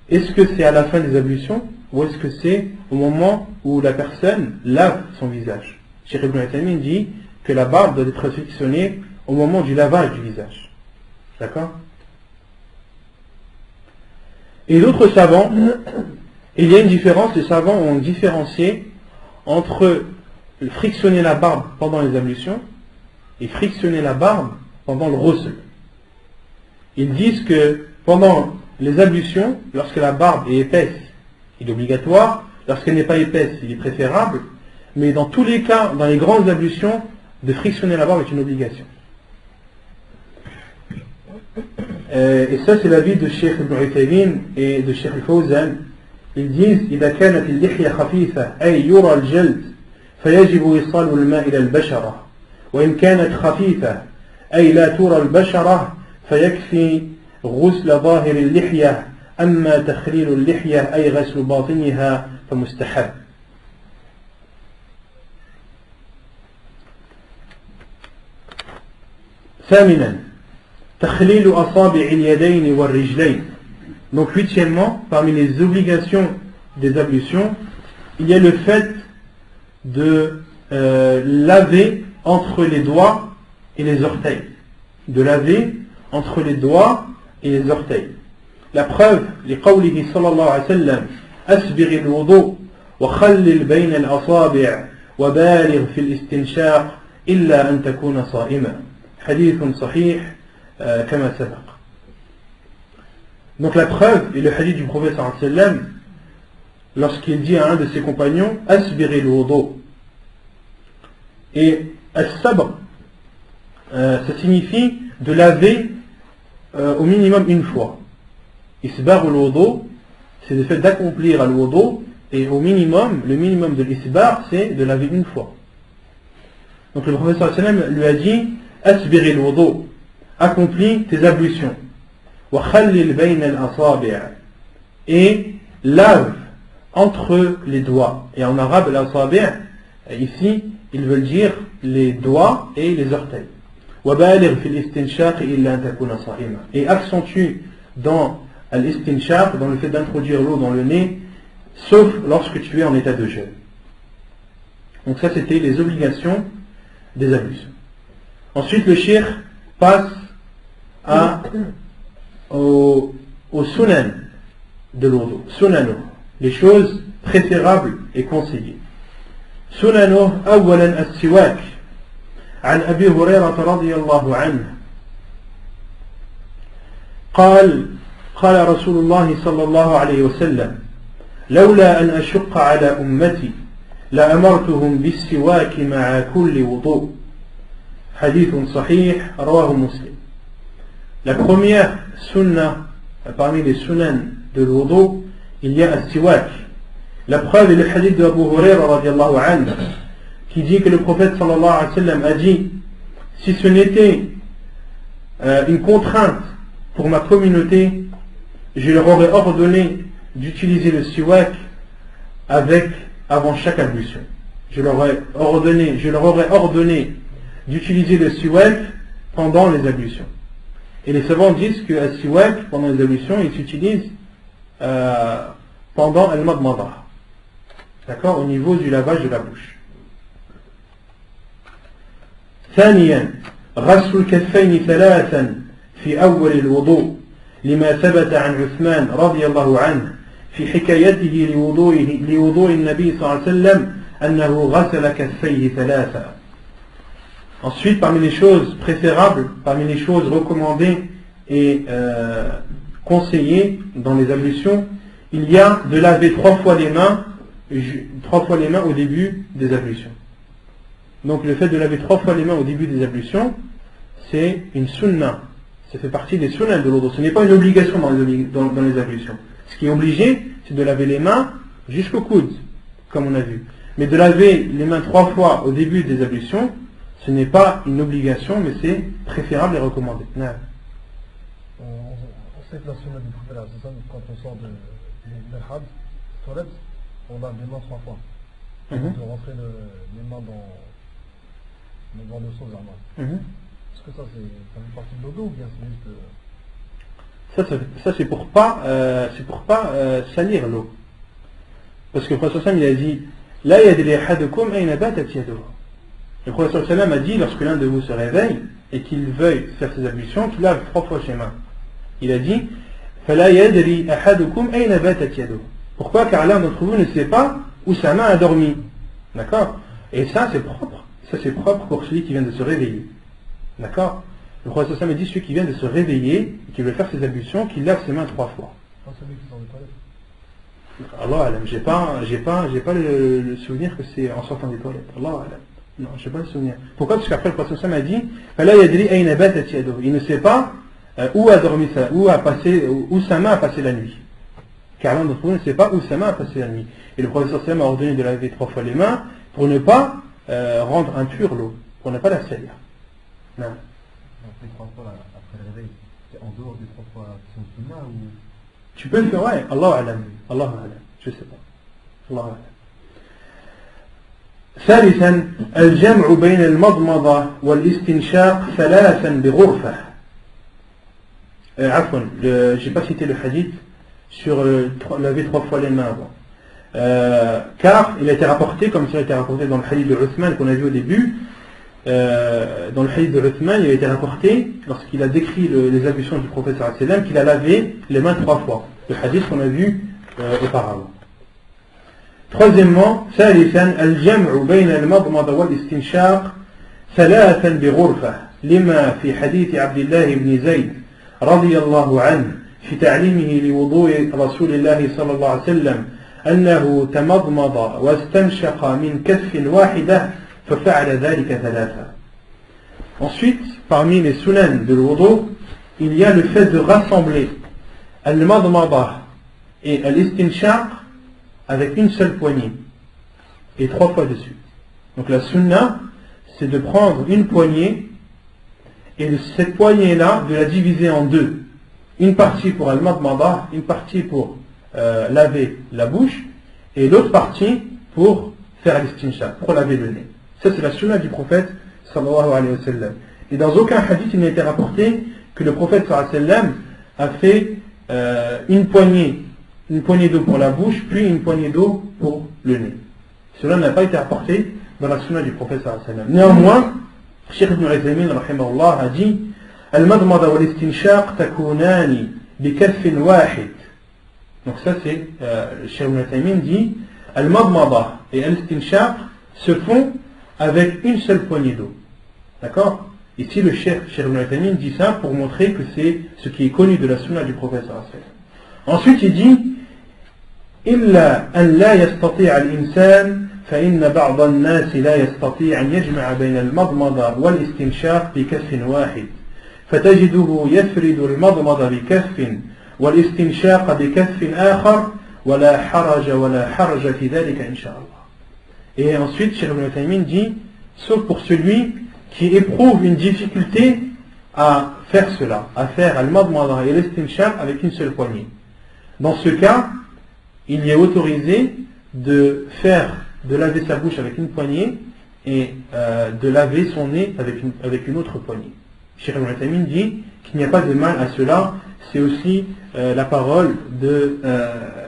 Est-ce que c'est à la fin des ablutions ou est-ce que c'est au moment où la personne lave son visage? Cheikh Ibn Uthaymin dit que la barbe doit être frictionnée au moment du lavage du visage. D'accord? Et d'autres savants, il y a une différence, les savants ont différencié entre frictionner la barbe pendant les ablutions et frictionner la barbe pendant le ghusl. Ils disent que pendant les ablutions, lorsque la barbe est épaisse, il est obligatoire, lorsqu'elle n'est pas épaisse, il est préférable, mais dans tous les cas, dans les grandes ablutions, de frictionner la barbe est une obligation. Et ça c'est l'avis de Cheikh Ibn Uthaymin et de Cheikh Al-Fawzan. Ils disent إذا كانت اللحية خفيفة أي يرى الجلد فيجب إيصال الماء إلى البشرة وإن كانت خفيفة أي لا ترى البشرة فيكفي غسل ظاهر اللحية أما تخليل اللحية أي غسل باطنها فمستحب. ثامنا تخليل أصابع اليدين والرجلين. Donc huitièmement, parmi les obligations des ablutions, il y a le fait de laver entre les doigts et les orteils. De laver entre les doigts et les orteils. La preuve, لقوله صلى الله عليه وسلم أسبغ الوضوء وخلل بين الأصابع وبالغ في الاستنشاق إلا أن تكون صائما. حديث صحيح كما سبق. Donc la preuve est le hadith du prophète sallallahu alayhi wa sallam lorsqu'il dit à un de ses compagnons Asbir al-wudu. Et as-sabr, ça signifie de laver au minimum une fois. Isbar al-wudu, c'est le fait d'accomplir al-wudu, et au minimum, le minimum de l'isbar, c'est de laver une fois. Donc le prophète sallallahu alayhi wa sallam lui a dit Asbir al-wudu, accomplis tes ablutions. Wa khallil bayna al-asabi', et lave entre les doigts. Et en arabe, al-asabi', ici, ils veulent dire les doigts et les orteils. Wa baligh fi al-istinshaq illa an takuna sa'ima. Et accentue dans al-istinshaq, dans le fait d'introduire l'eau dans le nez, sauf lorsque tu es en état de jeûne. Donc ça, c'était les obligations des ablutions. Ensuite, le cheikh passe au sunan de l'wudu, sunano, les choses préférables et conseillées. Sunano, awalan as-siwak, عن أبي هريرة رضي الله عنه قال رسول الله صلى الله عليه وسلم لولا أن أشق على أمتي لأمرتهم بالسواك مع كل وضوء. حديث صحيح رواه مسلم. La première sunna parmi les sunan de l'wudu, il y a as-siwak. La preuve est le hadith de Abu Hurayra radiyallahu anhu qui dit que le prophète sallallahu alayhi wa sallam a dit si ce n'était une contrainte pour ma communauté, je leur aurais ordonné d'utiliser le siwak avant chaque ablution. Je leur aurais ordonné d'utiliser le siwak pendant les ablutions. Et les savants disent que le siwak pendant les ablutions, il s'utilise pendant al-madmada. D'accord, au niveau du lavage de la bouche. ثانيا غسل الكفين ثلاثا في أول الوضوء لما ثبت عن عثمان رضي الله عنه في حكايته لوضوء النبي صلى الله عليه وسلم أنه غسل كفيه ثلاثا. Ensuite, parmi les choses préférables, parmi les choses recommandées et conseillées dans les ablutions, il y a de laver 3 fois les mains au début des ablutions. Donc le fait de laver 3 fois les mains au début des ablutions, c'est une sunna. Ça fait partie des sunnahs de l'wudu. Ce n'est pas une obligation dans les ablutions. Ce qui est obligé, c'est de laver les mains jusqu'au coude, comme on a vu. Mais de laver les mains 3 fois au début des ablutions, ce n'est pas une obligation, mais c'est préférable et recommandé. On sait que la sunna du prophète, quand on sort de l'had, toilette, on lave les mains 3 fois. On doit rentrer les mains dans le seau normal. Est-ce que ça fait partie de l'eau ou bien c'est juste... Ça c'est pour pas salir l'eau. Parce que le prophète il a dit La yadri ahadukum ayna batat yaduhu. Le prophète a dit lorsque l'un de vous se réveille et qu'il veuille faire ses ablutions, qu'il lave 3 fois ses mains. Il a dit Fala yadri ahadukum ayna batat yaduhu. Pourquoi? Car l'un d'entre vous ne sait pas où sa main a dormi. D'accord? Et ça c'est propre. Ça c'est propre pour celui qui vient de se réveiller. D'accord? Le prophète a dit celui qui vient de se réveiller et qui veut faire ses ablutions, qu'il lave ses mains 3 fois. Pas celui qui sort des toilettes. Allah alam, j'ai pas le souvenir que c'est en sortant des toilettes. Allah alam. Non, j'ai pas le souvenir. Pourquoi? Parce qu'après le prophète a dit Fala yadri ayna batat yaduhu. Il ne sait pas où a dormi où sa main a passé la nuit. Car l'un d'entre vous ne sait pas où sa main a passé la nuit. Et le prophète a ordonné de laver 3 fois les mains pour ne pas rendre impure l'eau, pour ne pas la salir. Non. Les 3 fois après le réveil, c'est en dehors des 3 fois qui sont sunna ou... Tu peux le faire, ouais. Allah alam. Je sais pas. Allah alam. ثالثا الجمع بين المضمضة والاستنشاق ثلاثا بغرفة. عفوا, j'ai pas cité le hadith sur laver 3 fois les mains avant. Car il a été rapporté, comme ça a été rapporté dans le hadith de Uthman qu'on a vu au début, dans le hadith de Uthman, il a été rapporté, lorsqu'il a décrit les ablutions du prophète sallallahu alayhi wa sallam, qu'il a lavé les mains 3 fois. Le hadith qu'on a vu auparavant. Troisièmement, ثالثا الجمع بين المضمضة والاستنشاق ثلاثا بغرفة لما في حديث عبد الله بن زيد رضي الله عنه في تعليمه لوضوء رسول الله صلى الله عليه وسلم أنه تمضمض واستنشق من كف واحدة ففعل ذلك ثلاثة. Ensuite, parmi les sunan de l'wudu, il y a le fait de rassembler al-madmada et al-istinshaq avec une seule poignée et 3 fois dessus. Donc la sunna, c'est de prendre une poignée et cette poignée-là de la diviser en deux. Une partie pour al-madmada, une partie pour laver la bouche et l'autre partie pour faire l'istinshaq, pour laver le nez. Ça c'est la sunna du prophète sallallahu alayhi wa sallam. Et dans aucun hadith il n'a été rapporté que le prophète sallallahu alayhi wa sallam a fait une poignée d'eau pour la bouche puis une poignée d'eau pour le nez. Cela n'a pas été rapporté dans la sunna du prophète sallallahu alayhi wa sallam. Néanmoins, Cheikh Ibn Uthaymin rahimahullah a dit al-madmada wal-istinshaq takunani bi kaffin wahid. Donc ça c'est Cheikh Ibn Uthaymin dit al-madmada et al-istinshaq se font avec une seule poignée d'eau. D'accord? Ici le Cheikh Ibn Uthaymin dit ça pour montrer que c'est ce qui est connu de la sunna du prophète sallallahu alayhi wa sallam. Ensuite il dit إلا أن لا يستطيع الإنسان فإن بعض الناس لا يستطيع أن يجمع بين المضمضة والاستنشاق بكف واحد فتجده يفرد المضمضة بكف والاستنشاق بكف آخر ولا حرج في ذلك إن شاء الله. Et ensuite Cheikh Ibn Uthaymin dit sauf pour celui qui éprouve une difficulté à faire cela, à faire al-madmada et l'istinshaq avec une seule poignée. Dans ce cas, il est autorisé de laver sa bouche avec une poignée et de laver son nez avec une autre poignée. Cheikh Ibn Uthaymin dit qu'il n'y a pas de mal à cela. C'est aussi la parole de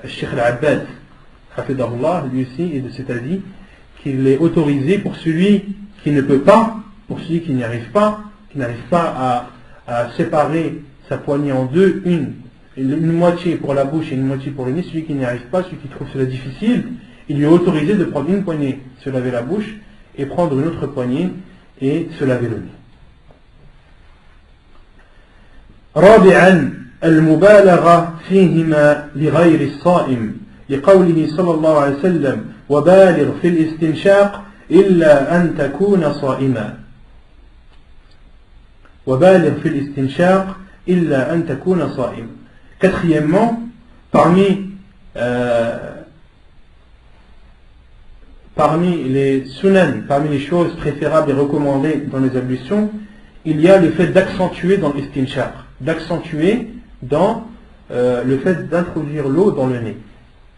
Cheikh Al-Abbad, hafidahullah, lui aussi, et de cet avis, qu'il est autorisé pour celui qui ne peut pas, pour celui qui n'arrive pas à séparer sa poignée en deux, une moitié pour la bouche et une moitié pour le nez. Celui qui n'y arrive pas, celui qui trouve cela difficile, il lui est autorisé de prendre une poignée, se laver la bouche, et prendre une autre poignée et se laver le nez. رابعا المبالغة فيهما لغير الصائم لقوله صلى الله عليه وسلم وبالغ في الاستنشاق إلا أن تكون صائما. وبالغ في الاستنشاق إلا أن تكون صائما. Quatrièmement, parmi les sunan, parmi les choses préférables et recommandées dans les ablutions, il y a le fait d'accentuer dans l'istinshaq, d'accentuer dans le fait d'introduire l'eau dans le nez.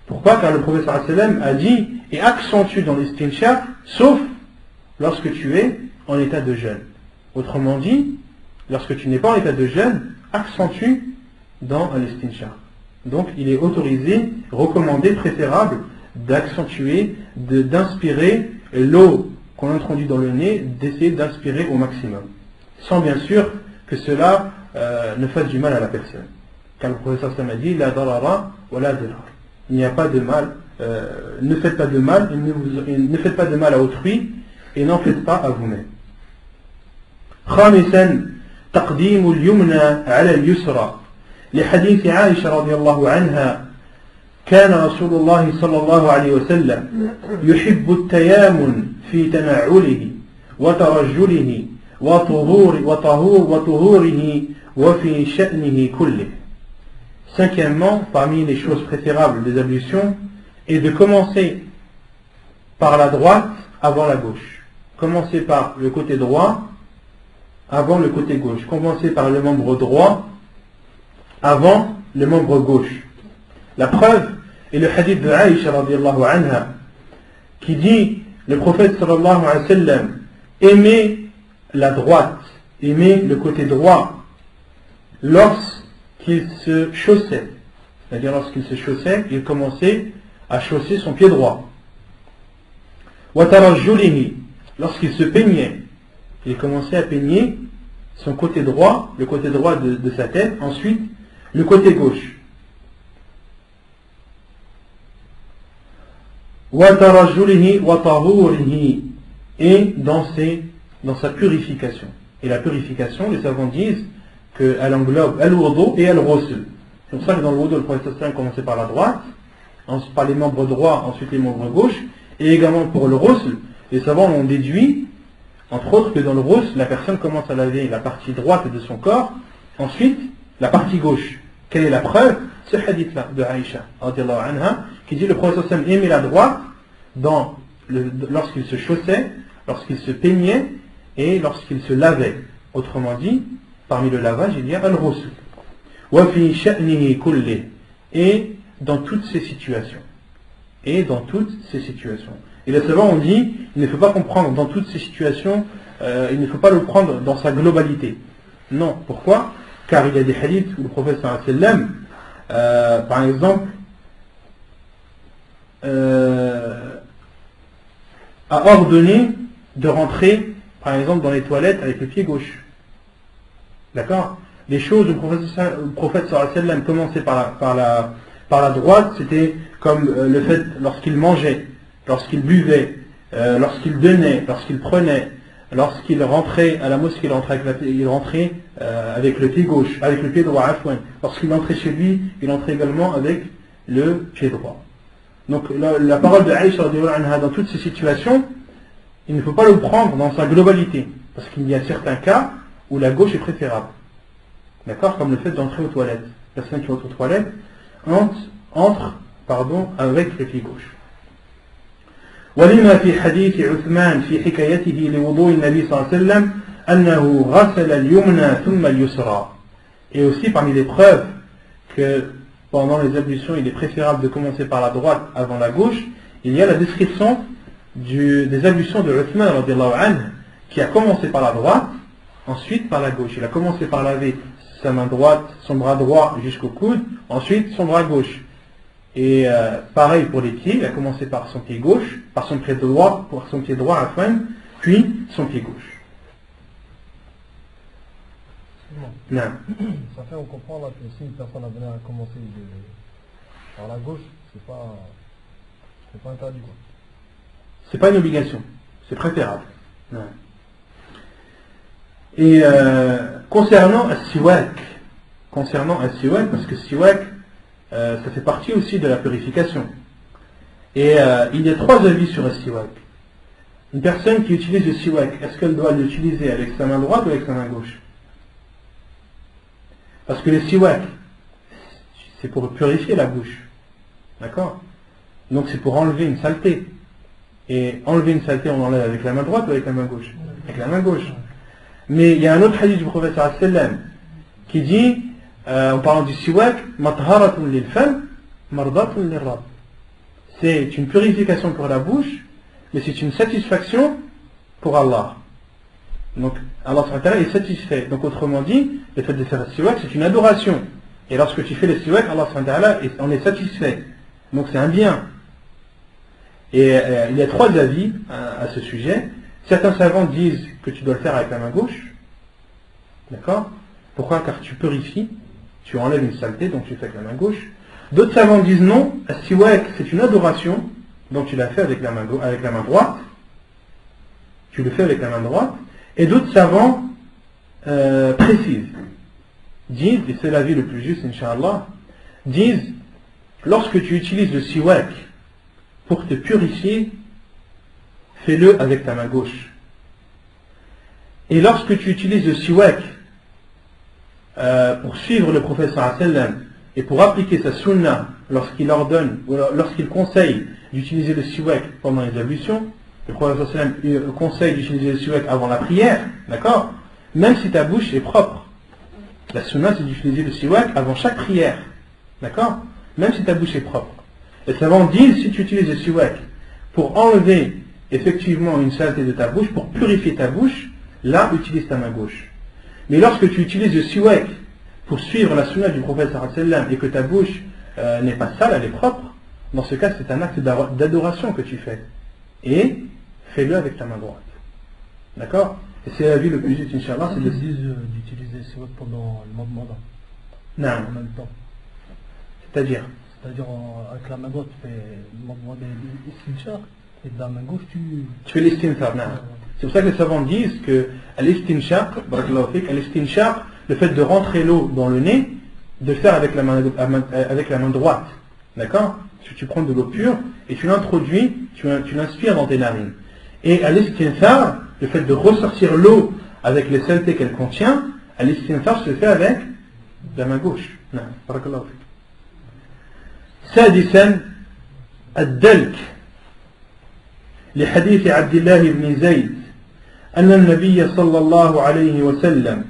Pourquoi? Car le prophète sallallahu alayhi wa sallam a dit et accentue dans l'istinshaq sauf lorsque tu es en état de jeûne. Autrement dit, lorsque tu n'es pas en état de jeûne, accentue dans l'istinshaq. Donc il est autorisé, recommandé, préférable d'accentuer, d'inspirer l'eau qu'on introduit dans le nez, d'essayer d'inspirer au maximum, sans bien sûr que cela ne fasse du mal à la personne. Car le professeur Sam a dit la darara wa la dirar. Il n'y a pas de mal, ne faites pas de mal, ne faites pas de mal à autrui et n'en faites pas à vous-même. خامسا تقديم اليمنى على اليسرى لحديث عائشة رضي الله عنها كان رسول الله صلى الله عليه وسلم يحب التيامن في تنعله وترجله وطهوره وفي شأنه كله. Cinquièmement, parmi les choses préférables des ablutions, est de commencer par la droite avant la gauche. Commencer par le côté droit avant le côté gauche. Commencer par le membre droit avant le membre gauche. La preuve est le hadith de Aïcha radiyallahu anha qui dit le prophète sallallahu alayhi wa sallam aimait la droite, aimait le côté droit lorsqu'il se chaussait. C'est-à-dire lorsqu'il se chaussait, il commençait à chausser son pied droit. Watarajjulihi, lorsqu'il se peignait, il commençait à peigner son côté droit, le côté droit de sa tête, ensuite le côté gauche. وَتَرَجُّلِهِ وَطَهُورِهِ et dans sa purification. Et la purification, les savants disent qu'elle englobe al-wudu et al-ghusl. C'est pour ça que dans le wudu, le prophète sallallahu alayhi wa sallam commençait par la droite, ensuite par les membres droits, ensuite les membres gauches, et également pour le ghusl, les savants ont déduit, entre autres, que dans le ghusl, la personne commence à laver la partie droite de son corps, ensuite la partie gauche. Quelle est la preuve? Ce hadith-là de Aïcha, qui dit le prophète sallallahu alayhi wa sallam aimait la droite lorsqu'il se chaussait, lorsqu'il se peignait et lorsqu'il se lavait. Autrement dit, parmi le lavage, il y a al-ghusl. Wa fi sha'nihi kulli, et dans toutes ces situations. Et dans toutes ces situations. Et les savants ont dit, il ne faut pas comprendre dans toutes ces situations, il ne faut pas le prendre dans sa globalité. Non, pourquoi? Car il y a des hadiths où le prophète sallallahu alayhi wa sallam, par exemple, a ordonné de rentrer, par exemple, dans les toilettes avec le pied gauche. D'accord? Les choses où le prophète sallallahu alayhi wa sallam commençait par la droite, c'était comme le fait lorsqu'il mangeait, lorsqu'il buvait, lorsqu'il donnait, lorsqu'il prenait, lorsqu'il rentrait à la mosquée, il rentrait avec le pied gauche, avec le pied droit. Lorsqu'il entrait chez lui, il entrait également avec le pied droit. Donc la parole de Aïcha dans toutes ces situations, il ne faut pas le prendre dans sa globalité, parce qu'il y a certains cas où la gauche est préférable. D'accord? Comme le fait d'entrer aux toilettes. La personne qui entre aux toilettes entre avec le pied gauche. ولما في حديث عثمان في حكايته لوضوء النبي صلى الله عليه وسلم أنه غسل اليمنى ثم اليسرى. Et aussi parmi les preuves que pendant les ablutions il est préférable de commencer par la droite avant la gauche, il y a la description des ablutions de Uthman radiallahu anhu, qui a commencé par la droite, ensuite par la gauche. Il a commencé par laver sa main droite, son bras droit jusqu'au coude, ensuite son bras gauche. Et pareil pour les pieds, il a commencé par son pied gauche, par son pied droit puis son pied gauche. Non. Ça fait on comprend là que si une personne a venu à commencer par la gauche, c'est pas interdit quoi. C'est pas une obligation, c'est préférable. Non. Et concernant as-siwak, parce que siwak, ça fait partie aussi de la purification. Et il y a 3 avis sur le siwak. Une personne qui utilise le siwak, est-ce qu'elle doit l'utiliser avec sa main droite ou avec sa main gauche? Parce que le siwak, c'est pour purifier la bouche. D'accord? Donc c'est pour enlever une saleté. Et enlever une saleté, on enlève avec la main droite ou avec la main gauche? Avec la main gauche. Mais il y a un autre hadith du prophète sallallahu alayhi wa sallam qui dit, en parlant du siwak, matharatun lil fam, mardatun lil rabb. C'est une purification pour la bouche, mais c'est une satisfaction pour Allah. Donc Allah subhanahu wa ta'ala est satisfait. Donc autrement dit, le fait de faire le siwak, c'est une adoration. Et lorsque tu fais le siwak, Allah subhanahu wa ta'ala en est satisfait. Donc c'est un bien. Et il y a 3 avis à ce sujet. Certains savants disent que tu dois le faire avec la main gauche. D'accord? Pourquoi? Car tu purifies, tu enlèves une saleté, donc tu le fais avec la main gauche. D'autres savants disent non, as-siwak c'est une adoration, donc tu l'as fait avec la main droite. Tu le fais avec la main droite. Et d'autres savants précisent, disent, et c'est l'avis le plus juste, Inch'Allah, disent, lorsque tu utilises le siwak pour te purifier, fais-le avec ta main gauche. Et lorsque tu utilises le siwak pour suivre le prophète sallallahu alayhi wa sallam et pour appliquer sa sunna lorsqu'il ordonne ou lorsqu'il conseille d'utiliser le siwak pendant les ablutions, le prophète sallallahu alayhi wa sallam conseille d'utiliser le siwak avant la prière, d'accord? Même si ta bouche est propre. La sunna c'est d'utiliser le siwak avant chaque prière, d'accord? Même si ta bouche est propre. Les savants disent, si tu utilises le siwak pour enlever effectivement une saleté de ta bouche, pour purifier ta bouche, là, utilise ta main gauche. Mais lorsque tu utilises le siwak pour suivre la sunna du prophète sallallahu alayhi wa sallam et que ta bouche n'est pas sale, elle est propre, dans ce cas, c'est un acte d'adoration que tu fais. Et fais-le avec ta main droite. D'accord? Et c'est la vie le plus juste, Inch'Allah, c'est d'utiliser le siwak pendant le mandat. Non. En même temps. C'est-à-dire C'est-à-dire avec la main droite tu fais le mouvement des istinshaq et de la main gauche tu fais l'istinshaq. C'est pour ça que les savants disent que l'istinshaq, le fait de rentrer l'eau dans le nez, de le faire avec la main droite. D'accord? Tu prends de l'eau pure et tu l'introduis, tu l'inspires dans tes narines. Et à l'istinshaq, le fait de ressortir l'eau avec les saletés qu'elle contient, à l'istinshaq se fait avec la main gauche. سادسا الدلك لحديث عبد الله بن زيد أن النبي صلى الله عليه وسلم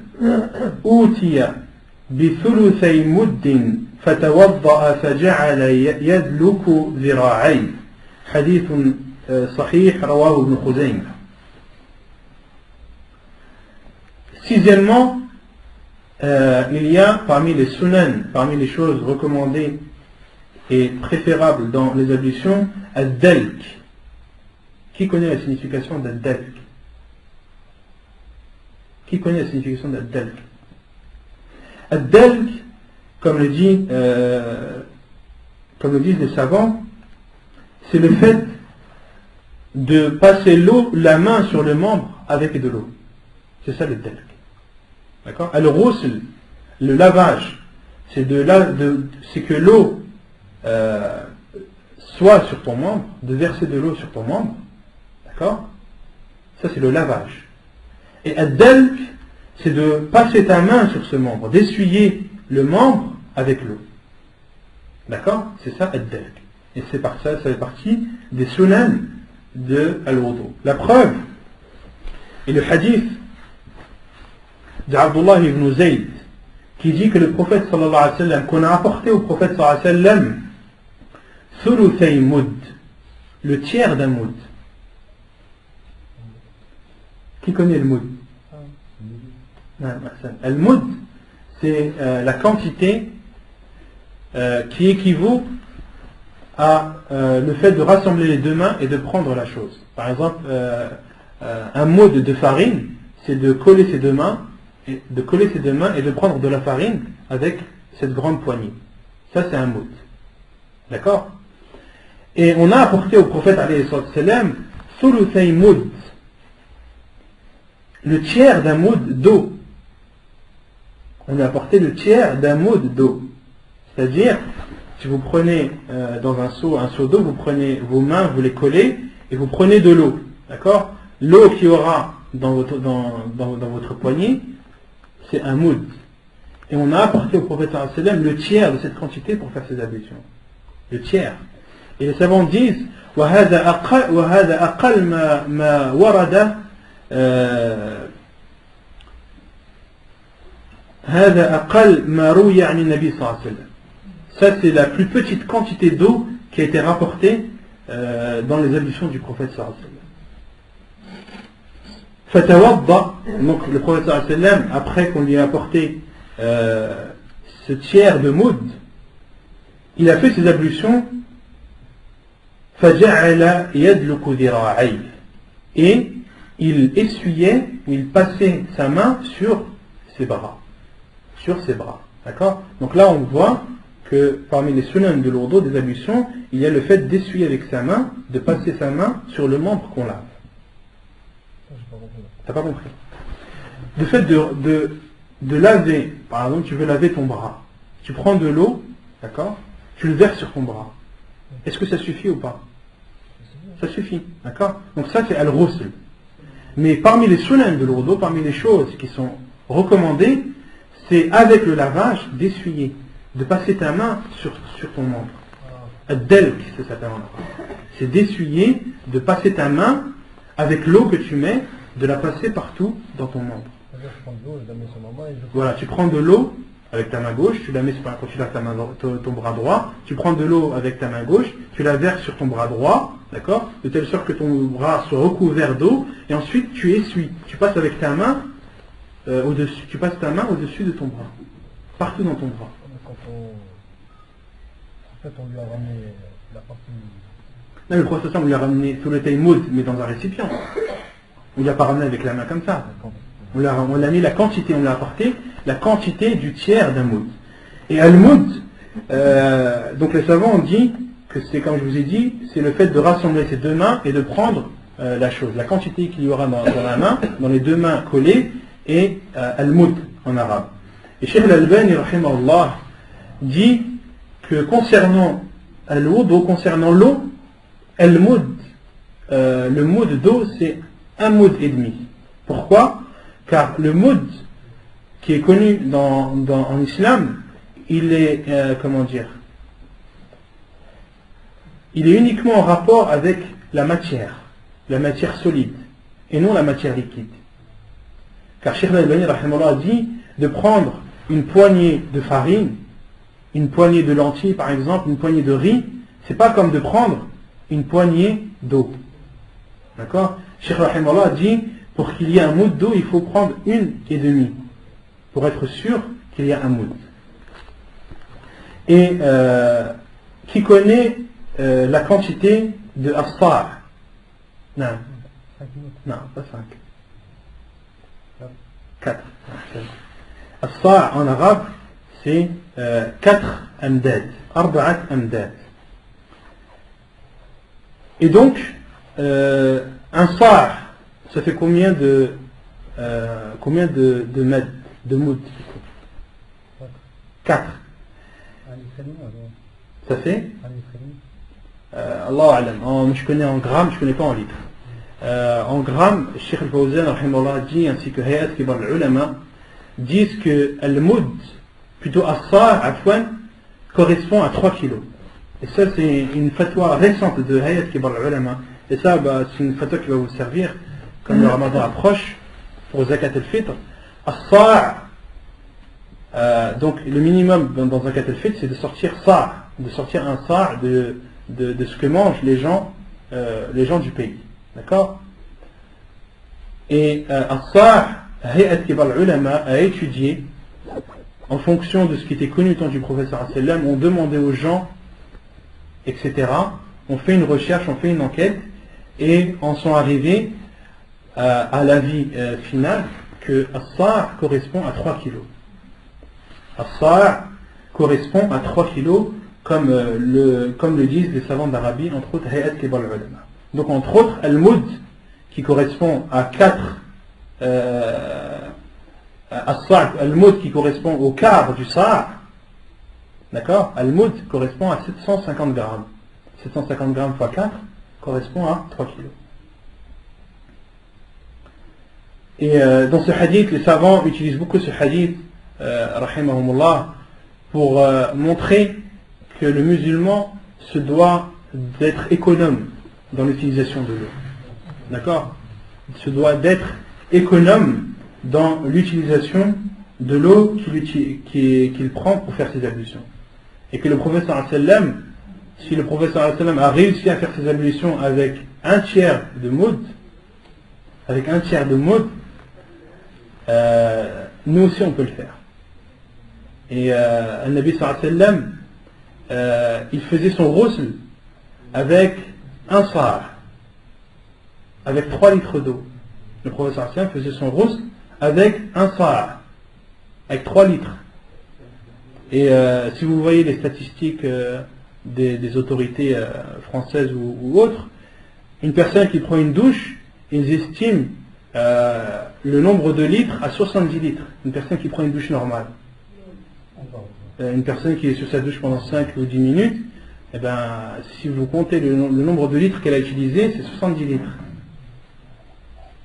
أوتي بثلثي مد فتوضأ فجعل يدلك ذراعيه حديث صحيح رواه ابن خزيمة. Sixièmement, il y a parmi les sunan, parmi les choses recommandées et préférables dans les ablutions, ad-dalk. Qui connaît la signification d'ad-dalk? Qui connaît la signification d'ad-dalk? Ad-dalk, comme le disent les savants, c'est le fait de passer la main sur le membre avec de l'eau. C'est ça le dalk. D'accord? Al-ghusl, le lavage, c'est que l'eau soit sur ton membre, de verser de l'eau sur ton membre. D'accord? Ça c'est le lavage. Et ad-dalk, c'est de passer ta main sur ce membre, d'essuyer le membre avec l'eau. D'accord? C'est ça ad-dalk. Et ça fait partie des sunan de al-wudu. La preuve est le hadith d'Abdullah ibn Zayd qui dit que le prophète sallallahu alayhi wa sallam, qu'on a apporté au prophète sallallahu alayhi wa sallam thuluthay mud, le tiers d'un mud. Qui connaît le mud? Le mud, c'est la quantité qui équivaut à le fait de rassembler les deux mains et de prendre la chose. Par exemple, un mud de farine, c'est de coller ses deux mains et de prendre de la farine avec cette grande poignée. Ça c'est un mud. D'accord? Et on a apporté au prophète alayhi salam thuluthay mud, le tiers d'un mud d'eau. On a apporté le tiers d'un mud d'eau. C'est-à-dire, si vous prenez dans un seau d'eau, vous prenez vos mains, vous les collez et vous prenez de l'eau. D'accord? L'eau qu'il y aura dans votre poignée, c'est un mud. Et on a apporté au prophète sallallahu alayhi wa sallam le tiers de cette quantité pour faire ses ablutions. Le tiers. Et les savants disent وهذا أقل ما ورد هذا أقل ما روي عن النبي صلى الله عليه وسلم. Ça c'est la plus petite quantité d'eau qui a été rapportée dans les ablutions du prophète sallallahu alayhi wa sallam. Fatawadda, donc le prophète sallallahu alayhi wa sallam, après qu'on lui ait apporté ce tiers de moud, il a fait ses ablutions, faja'ala yadluku dhira'ayh, et il essuyait, ou il passait sa main sur ses bras. D'accord? Donc là on voit que parmi les sunan de l'ourdo, des ablutions, il y a le fait d'essuyer avec sa main, de passer sa main sur le membre qu'on lave. T'as pas compris? Le fait de laver, par exemple, tu veux laver ton bras, tu prends de l'eau, d'accord, tu le verses sur ton bras. Est-ce que ça suffit ou pas? Ça suffit, d'accord? Donc ça c'est al-ghusl. Mais parmi les sunan de l'ourdo, parmi les choses qui sont recommandées, c'est avec le lavage d'essuyer, de passer ta main sur ton membre. Ad-dalk, c'est ça. C'est d'essuyer, de passer ta main avec l'eau que tu mets, de la passer partout dans ton membre. Voilà, tu prends de l'eau avec ta main gauche, tu la mets quand tu laves ton bras droit, tu prends de l'eau avec ta main gauche, tu la verses sur ton bras droit, d'accord, de telle sorte que ton bras soit recouvert d'eau, et ensuite tu essuies, tu passes avec ta main au-dessus, tu passes ta main au-dessus de ton bras, partout dans ton bras. En fait, on lui a ramené la partie. Non, le prophète on lui a ramené tout le taïmoud, mais dans un récipient. On ne l'a pas ramené avec la main comme ça. On l'a mis la quantité, on l'a apporté la quantité du tiers d'un moud. Et al-moud, Donc les savants ont dit que c'est, comme je vous ai dit, c'est le fait de rassembler ces deux mains et de prendre la chose, la quantité qu'il y aura dans la main, dans les deux mains collées, et al-mud en arabe. Et Cheikh al-Albani rahimahullah dit que concernant al-wudu, concernant l'eau, al-mud, le mud d'eau c'est un mud et demi. Pourquoi? Car le mud qui est connu en islam, il est il est uniquement en rapport avec la matière solide, et non la matière liquide. Car Cheikh al-Albani rahimahullah a dit de prendre une poignée de farine, une poignée de lentilles par exemple, une poignée de riz, c'est pas comme de prendre une poignée d'eau. D'accord? Cheikh rahimahullah a dit pour qu'il y ait un moud d'eau, il faut prendre une et demie pour être sûr qu'il y a un moud. Et qui connaît la quantité de as-sa'? Non. Non, pas 5. 4. As-sa' en arabe, c'est 4 amdad. 4 amdad. Et donc, un sa', ça fait combien de mètres, de moud? 4. Ça fait Allah alam. Je connais en grammes, je connais pas en litres. En grammes, Cheikh al-Fawzan rahimahullah dit, ainsi que Hayat Kibar al-Ulama, disent que al-mud, plutôt as-sa' afwan, correspond à 3 kilos. Et ça c'est une fatwa récente de Hayat Kibar al-Ulama. Et ça c'est une fatwa qui va vous servir comme le Ramadan approche pour Zakat al-Fitr. As-sa', donc le minimum dans Zakat al-Fitr c'est de sortir un sa' de ce que mangent les gens du pays. D'accord? Et as-sa' Hayat Kibar al-Ulama a étudié en fonction de ce qui était connu au temps du prophète sallallahu alayhi wa sallam, on demandait aux gens, etc. On fait une recherche, on fait une enquête et en sont arrivés à l'avis final que as-sa' correspond à 3 kilos. As-sa' correspond à 3 kilos comme le disent les savants d'Arabie, entre autres Hayat Kibar al-Ulama. Donc entre autres al-mud qui correspond à 4 as-sa' al-mud qui correspond au quart du sa', d'accord, al-mud correspond à 750 grammes. 750 grammes x 4 correspond à 3 kilos. Et dans ce hadith, les savants utilisent beaucoup ce hadith rahimahumullah pour montrer que le musulman se doit d'être économe dans l'utilisation de l'eau. D'accord? Il se doit d'être économe dans l'utilisation de l'eau qu'il prend pour faire ses ablutions. Et que le prophète sallallahu alayhi wa sallam, si le prophète sallallahu alayhi wa sallam a réussi à faire ses ablutions avec un tiers de moud, nous aussi on peut le faire. Et le Nabi sallallahu alayhi wa sallam, il faisait son ghusl avec un sa', avec 3 litres d'eau. Le prophète sallallahu alayhi wa sallam faisait son ghusl avec un sa', avec 3 litres. Et si vous voyez les statistiques des autorités françaises ou autres, une personne qui prend une douche, ils estiment le nombre de litres à 70 litres. Une personne qui prend une douche normale. Une personne qui est sur sa douche pendant 5 ou 10 minutes, eh ben, si vous comptez le nombre de litres qu'elle a utilisé, c'est 70 litres.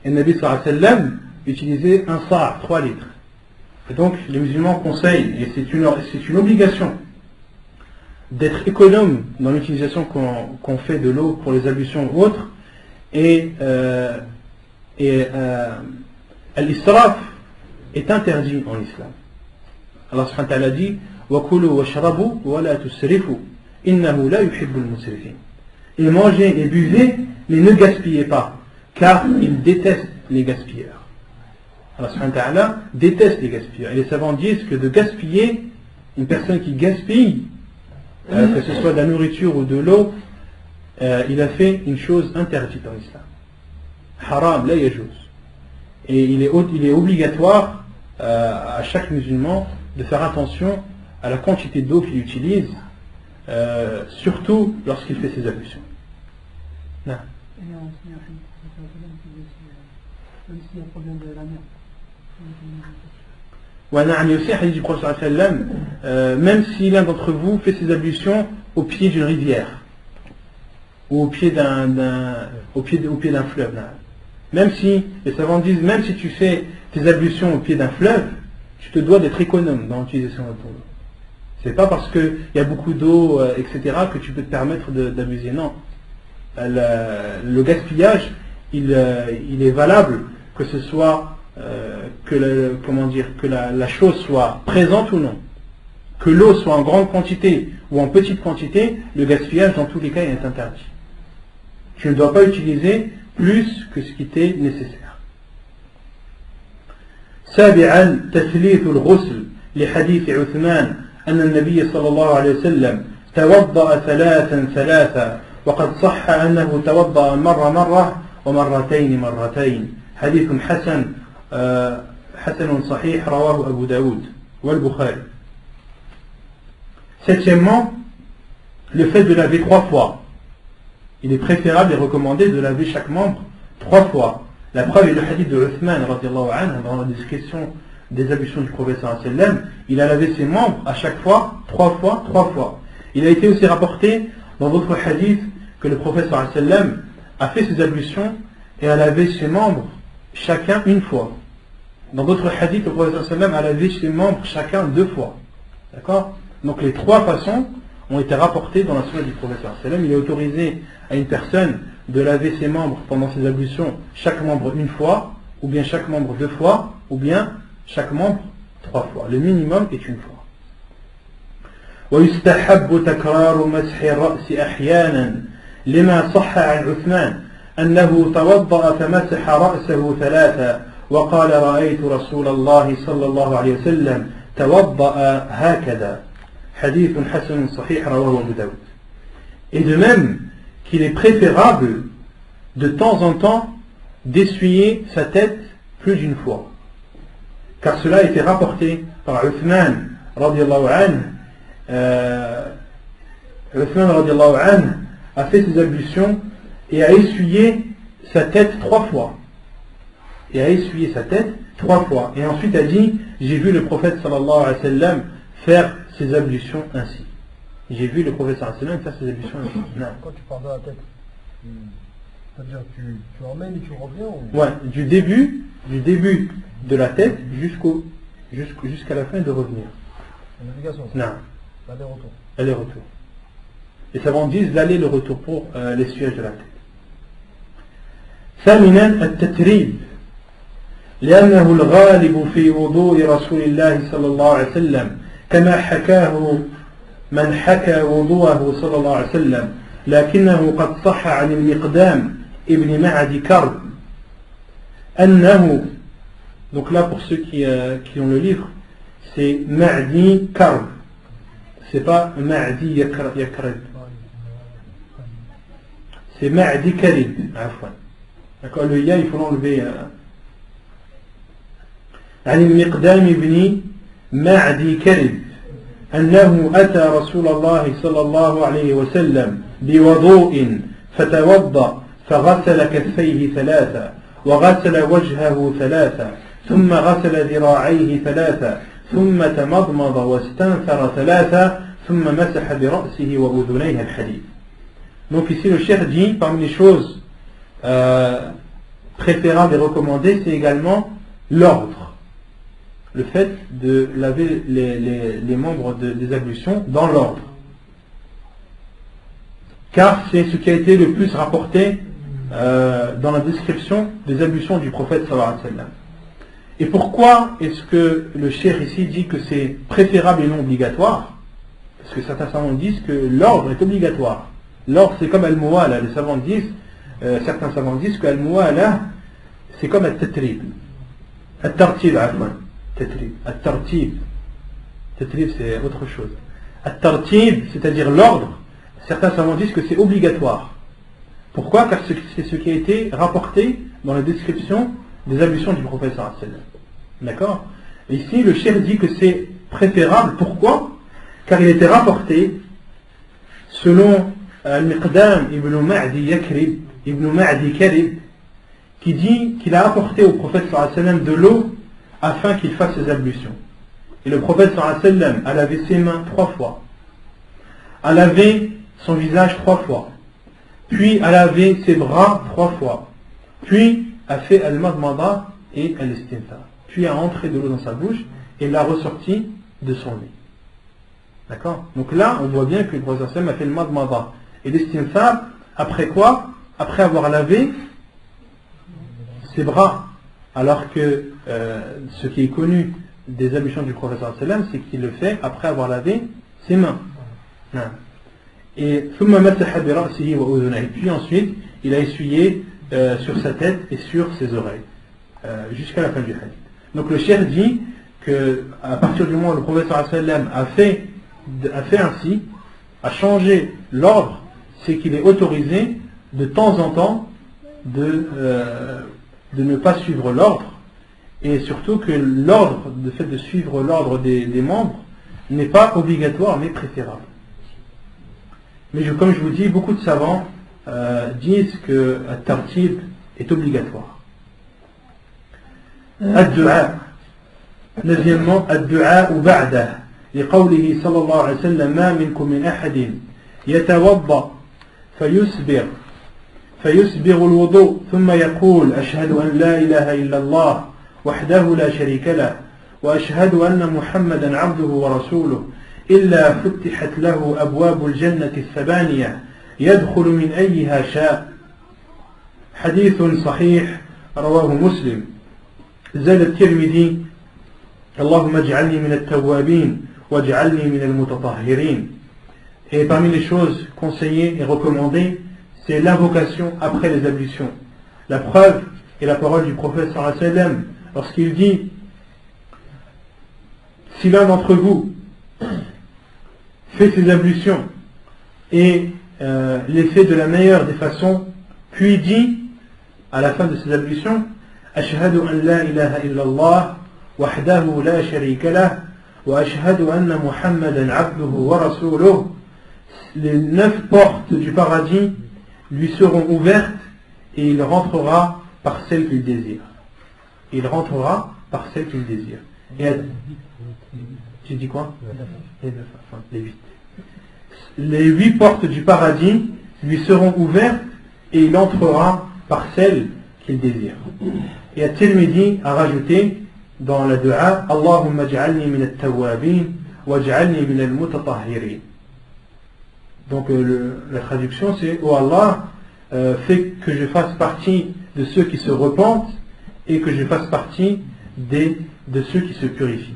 Et le Nabi sallallahu alayhi wa sallam utilisait un sa', 3 litres. Et donc les musulmans conseillent, et c'est une obligation, d'être économe dans l'utilisation qu'on fait de l'eau pour les ablutions ou autres. Et l'israf est interdit en islam. Allah subhanahu wa ta'ala dit وَكُلُوا وَاشْرَبُوا وَلَا تُسْرِفُوا إِنَّهُ لَا يُحِبُّ الْمُسْرِفِينَ. Et mangez et buvez, mais ne gaspillez pas, car il déteste les gaspilleurs. Allah subhanahu wa ta'ala déteste les gaspilleurs. Et les savants disent que de gaspiller, une personne qui gaspille, que ce soit de la nourriture ou de l'eau, il a fait une chose interdite en islam. Haram, la yajouz. Et il est obligatoire à chaque musulman de faire attention à la quantité d'eau qu'il utilise, surtout lorsqu'il fait ses ablutions. Non. Ouais, il y a aussi un hadith du prophète sallam, même si l'un d'entre vous fait ses ablutions au pied d'une rivière ou au pied d'un fleuve, là. Même si, les savants disent, même si tu fais tes ablutions au pied d'un fleuve, tu te dois d'être économe dans l'utilisation de ton eau. C'est pas parce qu'il y a beaucoup d'eau, etc., que tu peux te permettre d'abuser. Non. Le gaspillage, il est valable que ce soit que la chose soit présente ou non. Que l'eau soit en grande quantité ou en petite quantité, le gaspillage dans tous les cas est interdit. Tu ne dois pas utiliser plus que ce qui t'est nécessaire. سابعا تثليث الغسل لحديث عثمان أن النبي صلى الله عليه وسلم توضأ ثلاثا وقد صح أنه توضأ مرة ومرتين حديث حسن صحيح رواه أبو داود والبخاري. Septièmement, le fait de laver 3 fois. Il est préférable et recommandé de laver chaque membre 3 fois. La preuve est le hadith de Uthman radiallahu anhu dans la description des ablutions du prophète sallallahu alayhi wa sallam. Il a lavé ses membres à chaque fois 3 fois. Il a été aussi rapporté dans d'autres hadiths que le prophète sallallahu alayhi wa sallam a fait ses ablutions et a lavé ses membres chacun 1 fois. Dans d'autres hadiths, le prophète sallallahu alayhi wa sallam a lavé ses membres chacun 2 fois. D'accord? Donc les 3 façons ont été rapportées dans la sunna du prophète sallallahu alayhi wa sallam. Il est autorisé à une personne de laver ses membres pendant ses ablutions, chaque membre 1 fois, ou bien chaque membre 2 fois, ou bien chaque membre 3 fois. Le minimum est 1 fois. ويستحب تكرار مسح الرأس أحيانا لما صح عن عثمان أنه توضأ فمسح رأسه 3 وقال رأيت رسول الله صلى الله عليه وسلم توضأ هكذا حديث حسن صحيح رواه أبو داود. Et de même qu'il est préférable de temps en temps d'essuyer sa tête plus d'1 fois. Car cela a été rapporté par Uthman radiallahu anhu. Uthman radiallahu anhu a fait ses ablutions et a essuyé sa tête 3 fois. Et ensuite a dit, j'ai vu le prophète sallallahu alayhi wa sallam faire ses ablutions ainsi. J'ai vu le prophète sallallahu alayhi wa sallam faire ses ablutions ainsi. Non. Quand tu parles de la tête, c'est-à-dire tu emmènes et tu reviens ou... Ouais, du début de la tête jusqu'à la fin de revenir. C'est une obligation ça. Non. L'aller-retour. Aller-retour. Les savants disent l'aller et le retour pour l'essuyage de la tête. ثامنا التتريب لأنه الغالب في وضوء رسول الله صلى الله عليه وسلم كما حكاه من حكى وضوءه صلى الله عليه وسلم لكنه قد صح عن المقدام ابن معد كرب أنه, donc là pour ceux qui ont le livre, c'est Ma'di Karb, c'est pas Ma'di Yakrib, c'est Ma'di Karib, d'accord, le ya il faut l'enlever. عن المقدام ابن معدي كرب أنه أتى رسول الله صلى الله عليه وسلم بوضوء فتوضأ فغسل كفيه 3 وغسل وجهه 3 ثم غسل ذراعيه 3 ثم تمضمض واستنثر 3 ثم مسح برأسه وأذنيه الحديث. Donc ici le cheikh dit, parmi les choses préférables et recommandées, c'est également l'ordre. Le fait de laver les membres des ablutions dans l'ordre. Car c'est ce qui a été le plus rapporté dans la description des ablutions du prophète sallallahu alayhi wa sallam. Et pourquoi est-ce que le cheikh ici dit que c'est préférable et non obligatoire? Parce que certains savants disent que l'ordre est obligatoire. L'ordre c'est comme al-muwala. Les savants disent, certains savants disent que al-muwala c'est comme al-tatrib. Al-tartib, At-tartib, c'est autre chose. At-tartib, c'est-à-dire l'ordre, certains savants disent que c'est obligatoire. Pourquoi? Car c'est ce qui a été rapporté dans la description des ablutions du prophète sallallahu alayhi wa sallam. D'accord? Ici, le cheikh dit que c'est préférable. Pourquoi? car il était rapporté, selon Al-Miqdam ibn Ma'di Karib, qui dit qu'il a apporté au prophète sallallahu alayhi wa sallam de l'eau afin qu'il fasse ses ablutions. Et le prophète sallallahu alayhi wa sallam a lavé ses mains 3 fois, a lavé son visage 3 fois, puis a lavé ses bras 3 fois, puis a fait al-madmada et al-istinthar, puis a entré de l'eau dans sa bouche et l'a ressorti de son nez. D'accord? Donc là, on voit bien que le prophète sallallahu alayhi wa sallam a fait le madmada et l'istinthar, après quoi? Après avoir lavé ses bras. Alors que ce qui est connu des ablutions du prophète sallallahu alayhi wa sallam, c'est qu'il le fait après avoir lavé ses mains. Et puis ensuite, il a essuyé sur sa tête et sur ses oreilles, jusqu'à la fin du hadith. Donc le cheikh dit que à partir du moment où le prophète sallallahu alayhi wa sallam a fait ainsi, a changé l'ordre, c'est qu'il est autorisé de temps en temps de ne pas suivre l'ordre, et surtout que l'ordre, le fait de suivre l'ordre des membres n'est pas obligatoire mais préférable. Mais comme je vous dis, beaucoup de savants disent que at-tartib est obligatoire. Ad-du'a. Neuvièmement, ad-du'a ou ba'dah. لقوله صلى الله عليه وسلم ما منكم من أحد يتوضأ فيسبغ الوضوء ثم يقول أشهد أن لا إله إلا الله وحده لا شريك له وأشهد أن محمدا عبده ورسوله إلا فتحت له أبواب الجنة الثمانية يدخل من أيها شاء. حديث صحيح رواه مسلم. زاد الترمذي اللهم اجعلني من التوابين واجعلني من المتطهرين. Et parmi les choses conseillées et recommandées, c'est l'invocation après les ablutions. La preuve est la parole du prophète sallallahu alayhi wa sallam lorsqu'il dit: si l'un d'entre vous fait ses ablutions et les fait de la meilleure des façons, puis dit à la fin de ses ablutions: ashhadu an la ilaha illallah wahdahu la sharika lah wa ashhadu anna muhammadan abduhu wa rasuluh, les 9 portes du paradis lui seront ouvertes et il rentrera par celle qu'il désire. Il rentrera par celle qu'il désire. Et tu dis quoi? Les 8. Les 8 portes du paradis lui seront ouvertes et il entrera par celle qu'il désire. Et At-Tirmidhi a rajouté dans la dua: Allahumma ij'alni min at-tawwabin waj'alni min al-mutatahhirin. Donc la traduction c'est: oh Allah, fais que je fasse partie de ceux qui se repentent et que je fasse partie de ceux qui se purifient.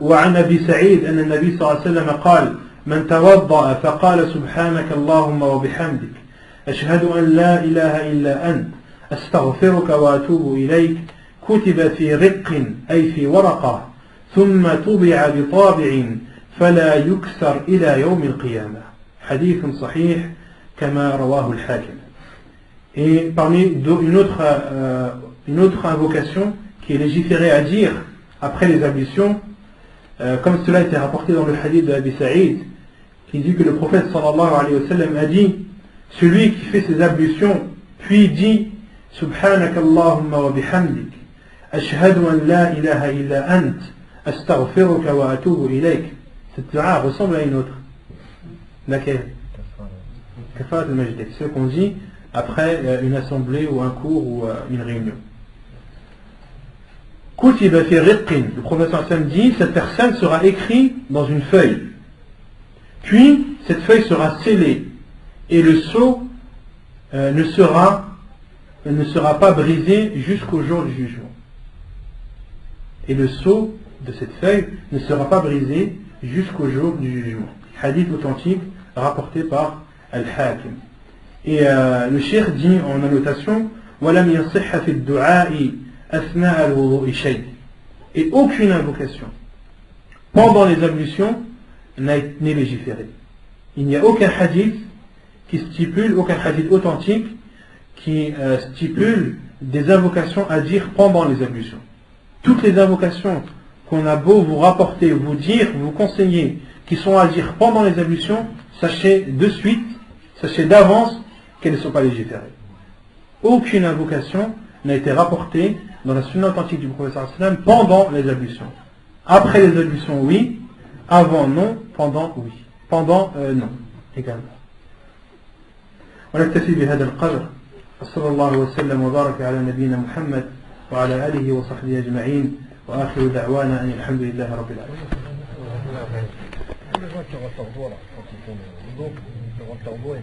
وعن أبي سعيد أن النبي صلى الله عليه وسلم قال: من توضأ فقال سبحانك اللهم وبحمدك أشهد أن لا إله إلا أنت أستغفرك وأتوب إليك كتب في رق أي في ورقة ثم طبع بطابع فلا يكسر إلى يوم القيامة. حديث صحيح كما رواه الحاكم. Et parmi une autre invocation qui est légiférée à dire après les ablutions, comme cela a été rapporté dans le hadith de Abi Saïd, qui dit que le prophète sallallahu alayhi wa sallam a dit: celui qui fait ses ablutions puis dit Subhanaka Allahumma wa bihamdik ashhadu an la ilaha illa ant astaghfiruka wa atubu ilayk. Cette dua ressemble à une autre. Laquelle? Kafarat al-Majd. C'est ce qu'on dit après une assemblée ou un cours ou une réunion. Kutiba fi riqqin. Le professeur Sam dit: cette personne sera écrite dans une feuille. Puis cette feuille sera scellée et le sceau ne sera pas brisé jusqu'au jour du jugement. Et le sceau de cette feuille ne sera pas brisé jusqu'au jour du jugement. Hadith authentique rapporté par Al-Hakim. Et le cheikh dit en annotation: وَلَمْ يَصِحَّ فِي الدُّعَاءِ أَثْنَاءَ الْوُضُوءِ شَيْءٍ. Et aucune invocation pendant les ablutions n'est légiférée. Il n'y a aucun hadith qui stipule, aucun hadith authentique qui stipule des invocations à dire pendant les ablutions. Toutes les invocations qu'on a beau vous rapporter, vous dire, vous conseiller, qui sont à dire pendant les ablutions, sachez de suite, sachez d'avance qu'elles ne sont pas légiférées. Aucune invocation n'a été rapportée dans la sunna authentique du prophète pendant les ablutions. Après les ablutions, oui. Avant, non. Pendant, oui. Pendant, non. Également. ونكتفي بهذا القدر وصلى الله وسلم وبارك على نبينا محمد وعلى آله وصحبه أجمعين وآخر دعوانا أن الحمد لله رب العالمين. Les gens qui ont un tordois là, quand ils font le dos, ils ont un tordois et